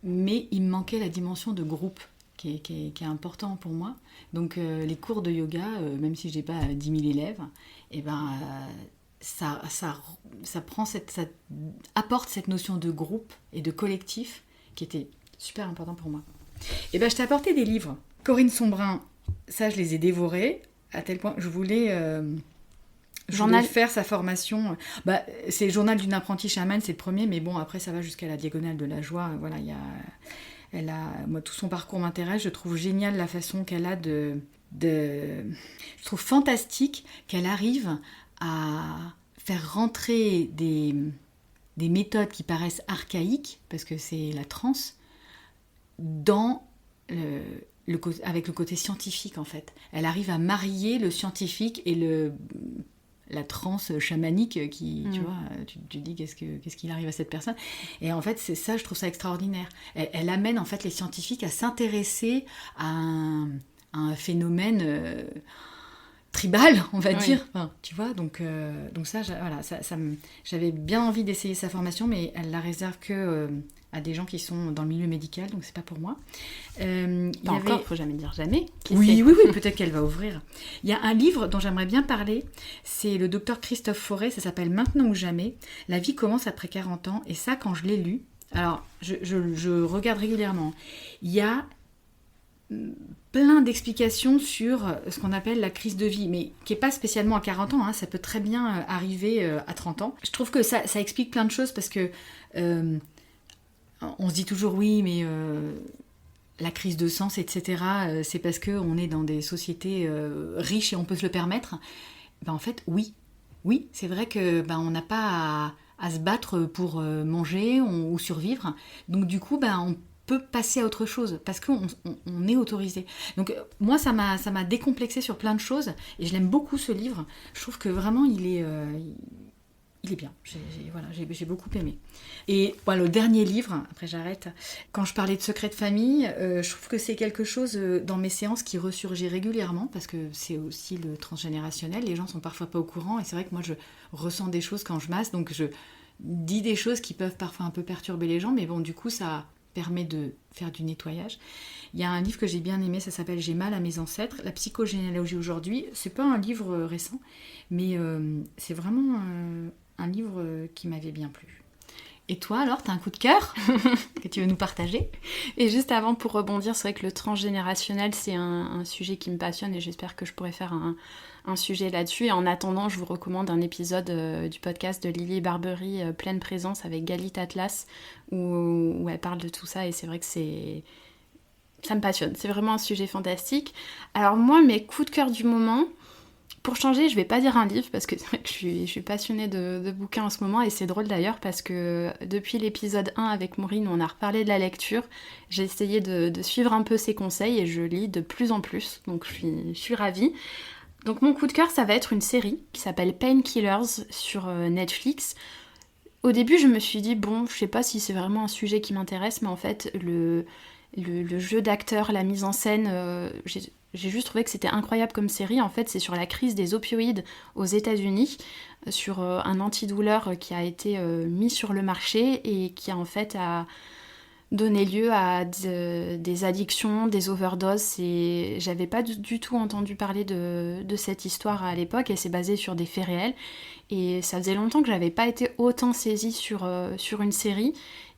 mais il me manquait la dimension de groupe qui est important pour moi. Donc les cours de yoga, même si je n'ai pas 10 000 élèves, ça apporte cette notion de groupe et de collectif qui était super important pour moi. Et je t'ai apporté des livres. Corinne Sombrin, ça je les ai dévorés, à tel point je voulais faire sa formation. C'est le journal d'une apprentie chamane, c'est le premier, mais bon, après ça va jusqu'à la diagonale de la joie. Voilà, moi, tout son parcours m'intéresse. Je trouve génial la façon qu'elle a je trouve fantastique qu'elle arrive à faire rentrer des méthodes qui paraissent archaïques, parce que c'est la transe, avec le côté scientifique, en fait. Elle arrive à marier le scientifique et la transe chamanique qui, tu vois, tu dis qu'est-ce qu'il arrive à cette personne. Et en fait, c'est ça, je trouve ça extraordinaire. Elle amène en fait les scientifiques à s'intéresser à un phénomène tribal, on va dire. Enfin, tu vois, donc ça, j'avais bien envie d'essayer sa formation, mais elle la réserve que à des gens qui sont dans le milieu médical, donc c'est pas pour moi. Faut jamais dire jamais. Oui, peut-être qu'elle va ouvrir. Il y a un livre dont j'aimerais bien parler, c'est le docteur Christophe Forêt, ça s'appelle Maintenant ou jamais. La vie commence après 40 ans, et ça, quand je l'ai lu, alors je regarde régulièrement, il y a plein d'explications sur ce qu'on appelle la crise de vie, mais qui n'est pas spécialement à 40 ans, hein, ça peut très bien arriver à 30 ans. Je trouve que ça explique plein de choses, parce que on se dit toujours oui, mais la crise de sens, etc., c'est parce qu'on est dans des sociétés riches et on peut se le permettre. En fait, oui, c'est vrai que on n'a pas à se battre pour manger ou survivre. Donc du coup, on peut passer à autre chose parce qu'on est autorisé. Donc moi, ça m'a décomplexé sur plein de choses, et je l'aime beaucoup, ce livre. Je trouve que vraiment il est bien. J'ai beaucoup aimé. Et le dernier livre, après j'arrête, quand je parlais de secrets de famille, je trouve que c'est quelque chose dans mes séances qui ressurgit régulièrement, parce que c'est aussi le transgénérationnel. Les gens sont parfois pas au courant, et c'est vrai que moi je ressens des choses quand je masse, donc je dis des choses qui peuvent parfois un peu perturber les gens, mais bon, du coup ça permet de faire du nettoyage. Il y a un livre que j'ai bien aimé, ça s'appelle « J'ai mal à mes ancêtres », la psychogénéalogie aujourd'hui. C'est pas un livre récent, mais c'est vraiment un livre qui m'avait bien plu. Et toi alors, t'as un coup de cœur que tu veux nous partager ? Et juste avant, pour rebondir, c'est vrai que le transgénérationnel, c'est un sujet qui me passionne, et j'espère que je pourrai faire un sujet là-dessus. Et en attendant, je vous recommande un épisode du podcast de Lily Barbery, Pleine Présence, avec Galit Atlas, où elle parle de tout ça, et c'est vrai que ça me passionne. C'est vraiment un sujet fantastique. Alors moi, mes coups de cœur du moment... Pour changer, je vais pas dire un livre, parce que c'est vrai que je suis passionnée de bouquins en ce moment, et c'est drôle d'ailleurs parce que depuis l'épisode 1 avec Maureen, où on a reparlé de la lecture, j'ai essayé de suivre un peu ses conseils, et je lis de plus en plus, donc je suis ravie. Donc mon coup de cœur, ça va être une série qui s'appelle Painkillers sur Netflix. Au début, je me suis dit, je sais pas si c'est vraiment un sujet qui m'intéresse, mais en fait, le jeu d'acteur, la mise en scène, j'ai juste trouvé que c'était incroyable comme série. En fait, c'est sur la crise des opioïdes aux États-Unis, sur un antidouleur qui a été mis sur le marché, et qui en fait donner lieu à des addictions, des overdoses. Et j'avais pas du tout entendu parler de cette histoire à l'époque, et c'est basé sur des faits réels. Et ça faisait longtemps que j'avais pas été autant saisie sur une série.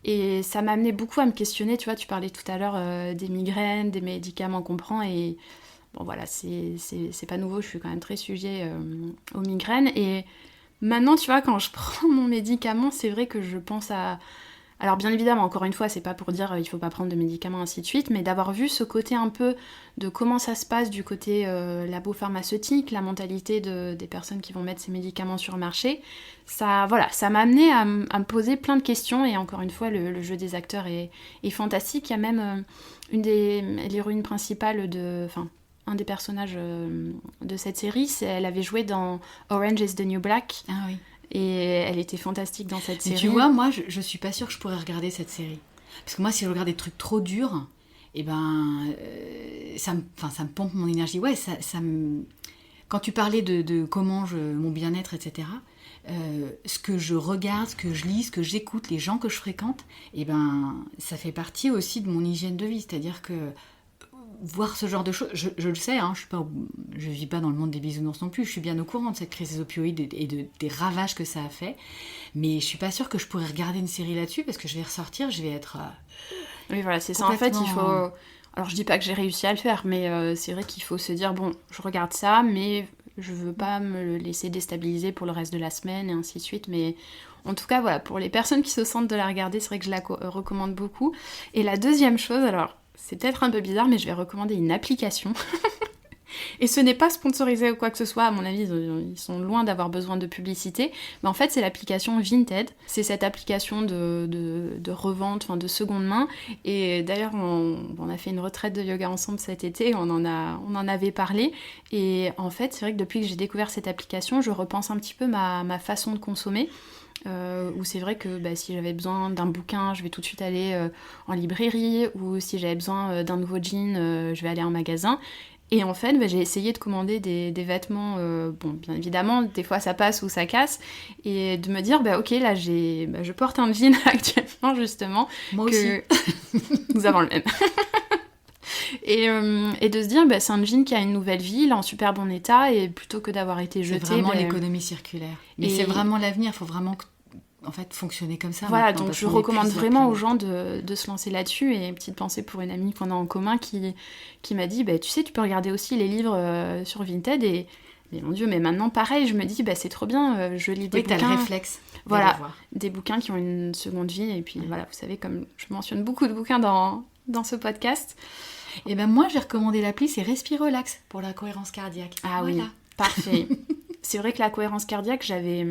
Et ça m'a amené beaucoup à me questionner. Tu vois, tu parlais tout à l'heure des migraines, des médicaments qu'on prend. Et bon, voilà, c'est pas nouveau. Je suis quand même très sujet aux migraines. Et maintenant, tu vois, quand je prends mon médicament, c'est vrai que je pense à... Alors bien évidemment, encore une fois, c'est pas pour dire il faut pas prendre de médicaments, ainsi de suite, mais d'avoir vu ce côté un peu de comment ça se passe du côté labo pharmaceutique, la mentalité des personnes qui vont mettre ces médicaments sur le marché, ça m'a amené à me poser plein de questions, et encore une fois, le jeu des acteurs est fantastique. Il y a même l'héroïne principale un des personnages de cette série, elle avait joué dans Orange is the New Black. Ah oui. Et elle était fantastique dans cette série. Tu vois, moi, je suis pas sûre que je pourrais regarder cette série. Parce que moi, si je regarde des trucs trop durs, ça me pompe mon énergie. Ouais, ça me... Quand tu parlais de comment mon bien-être, etc., ce que je regarde, ce que je lis, ce que j'écoute, les gens que je fréquente, ça fait partie aussi de mon hygiène de vie. C'est-à-dire que voir ce genre de choses, je le sais, je vis pas dans le monde des bisounours non plus, je suis bien au courant de cette crise des opioïdes et des ravages que ça a fait, mais je suis pas sûre que je pourrais regarder une série là-dessus, parce que je vais ressortir, je vais être... Oui, voilà, c'est ça. En fait, il faut... Alors, je dis pas que j'ai réussi à le faire, mais c'est vrai qu'il faut se dire, bon, je regarde ça, mais je veux pas me laisser déstabiliser pour le reste de la semaine, et ainsi de suite, mais... En tout cas, voilà, pour les personnes qui se sentent de la regarder, c'est vrai que je la recommande beaucoup. Et la deuxième chose, alors... C'est peut-être un peu bizarre, mais je vais recommander une application. Et ce n'est pas sponsorisé ou quoi que ce soit, à mon avis, ils sont loin d'avoir besoin de publicité. Mais en fait, c'est l'application Vinted. C'est cette application de revente, de seconde main. Et d'ailleurs, on a fait une retraite de yoga ensemble cet été, on en avait parlé. Et en fait, c'est vrai que depuis que j'ai découvert cette application, je repense un petit peu ma façon de consommer. Où c'est vrai que si j'avais besoin d'un bouquin, je vais tout de suite aller en librairie, ou si j'avais besoin d'un nouveau jean, je vais aller en magasin. Et en fait, j'ai essayé de commander des vêtements, bien évidemment, des fois ça passe ou ça casse, et de me dire, ok, là, je porte un jean actuellement, justement. Moi aussi. Nous avons le même. Et de se dire, c'est un jean qui a une nouvelle vie, il est en super bon état, et plutôt que d'avoir été jeté... C'est vraiment l'économie circulaire. Mais c'est vraiment l'avenir, il faut vraiment fonctionner comme ça. Voilà, donc je recommande vraiment aux gens de se lancer là-dessus. Et une petite pensée pour une amie qu'on a en commun qui m'a dit, tu sais, tu peux regarder aussi les livres sur Vinted, et mon Dieu, mais maintenant pareil, je me dis, c'est trop bien, je lis des bouquins. Oui, t'as le réflexe. Voilà, des bouquins qui ont une seconde vie, et puis voilà, vous savez, comme je mentionne beaucoup de bouquins dans ce podcast... Et moi, j'ai recommandé l'appli, c'est Respirelax pour la cohérence cardiaque. Ah voilà. Oui, parfait. C'est vrai que la cohérence cardiaque, j'avais...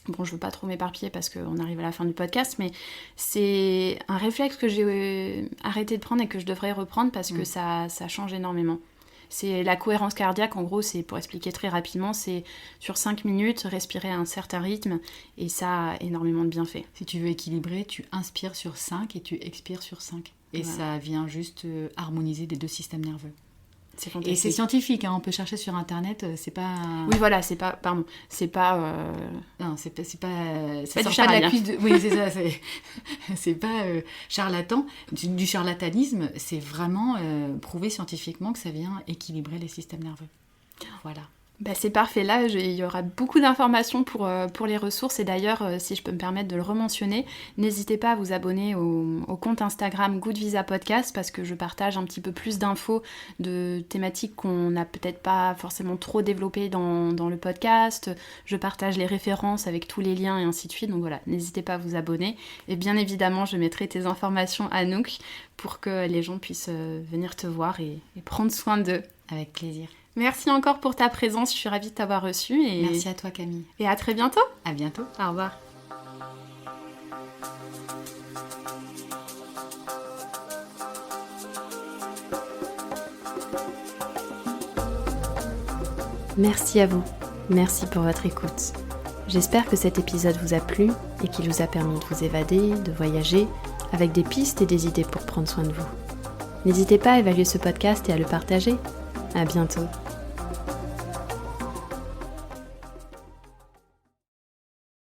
Bon, je veux pas trop m'éparpiller parce qu'on arrive à la fin du podcast, mais c'est un réflexe que j'ai arrêté de prendre et que je devrais reprendre parce que ça change énormément. C'est la cohérence cardiaque, en gros, c'est, pour expliquer très rapidement, c'est sur 5 minutes, respirer à un certain rythme, et ça a énormément de bienfaits. Si tu veux équilibrer, tu inspires sur 5 et tu expires sur 5. Et voilà. Ça vient juste harmoniser les deux systèmes nerveux. C'est fantastique. Et c'est scientifique, on peut chercher sur internet, c'est pas... Oui, voilà, c'est pas... Non, c'est pas du charlatan. Oui, c'est ça, c'est pas charlatan. Du charlatanisme, c'est vraiment prouvé scientifiquement que ça vient équilibrer les systèmes nerveux. Voilà. C'est parfait, là il y aura beaucoup d'informations pour les ressources, et d'ailleurs si je peux me permettre de le rementionner, n'hésitez pas à vous abonner au compte Instagram Good Visa Podcast, parce que je partage un petit peu plus d'infos de thématiques qu'on n'a peut-être pas forcément trop développées dans le podcast, je partage les références avec tous les liens et ainsi de suite, donc voilà, n'hésitez pas à vous abonner, et bien évidemment je mettrai tes informations à Anouk pour que les gens puissent venir te voir et prendre soin d'eux. Avec plaisir. Merci encore pour ta présence, je suis ravie de t'avoir reçue. Merci à toi Camille. Et à très bientôt. À bientôt. Au revoir. Merci à vous. Merci pour votre écoute. J'espère que cet épisode vous a plu et qu'il vous a permis de vous évader, de voyager, avec des pistes et des idées pour prendre soin de vous. N'hésitez pas à évaluer ce podcast et à le partager. À bientôt.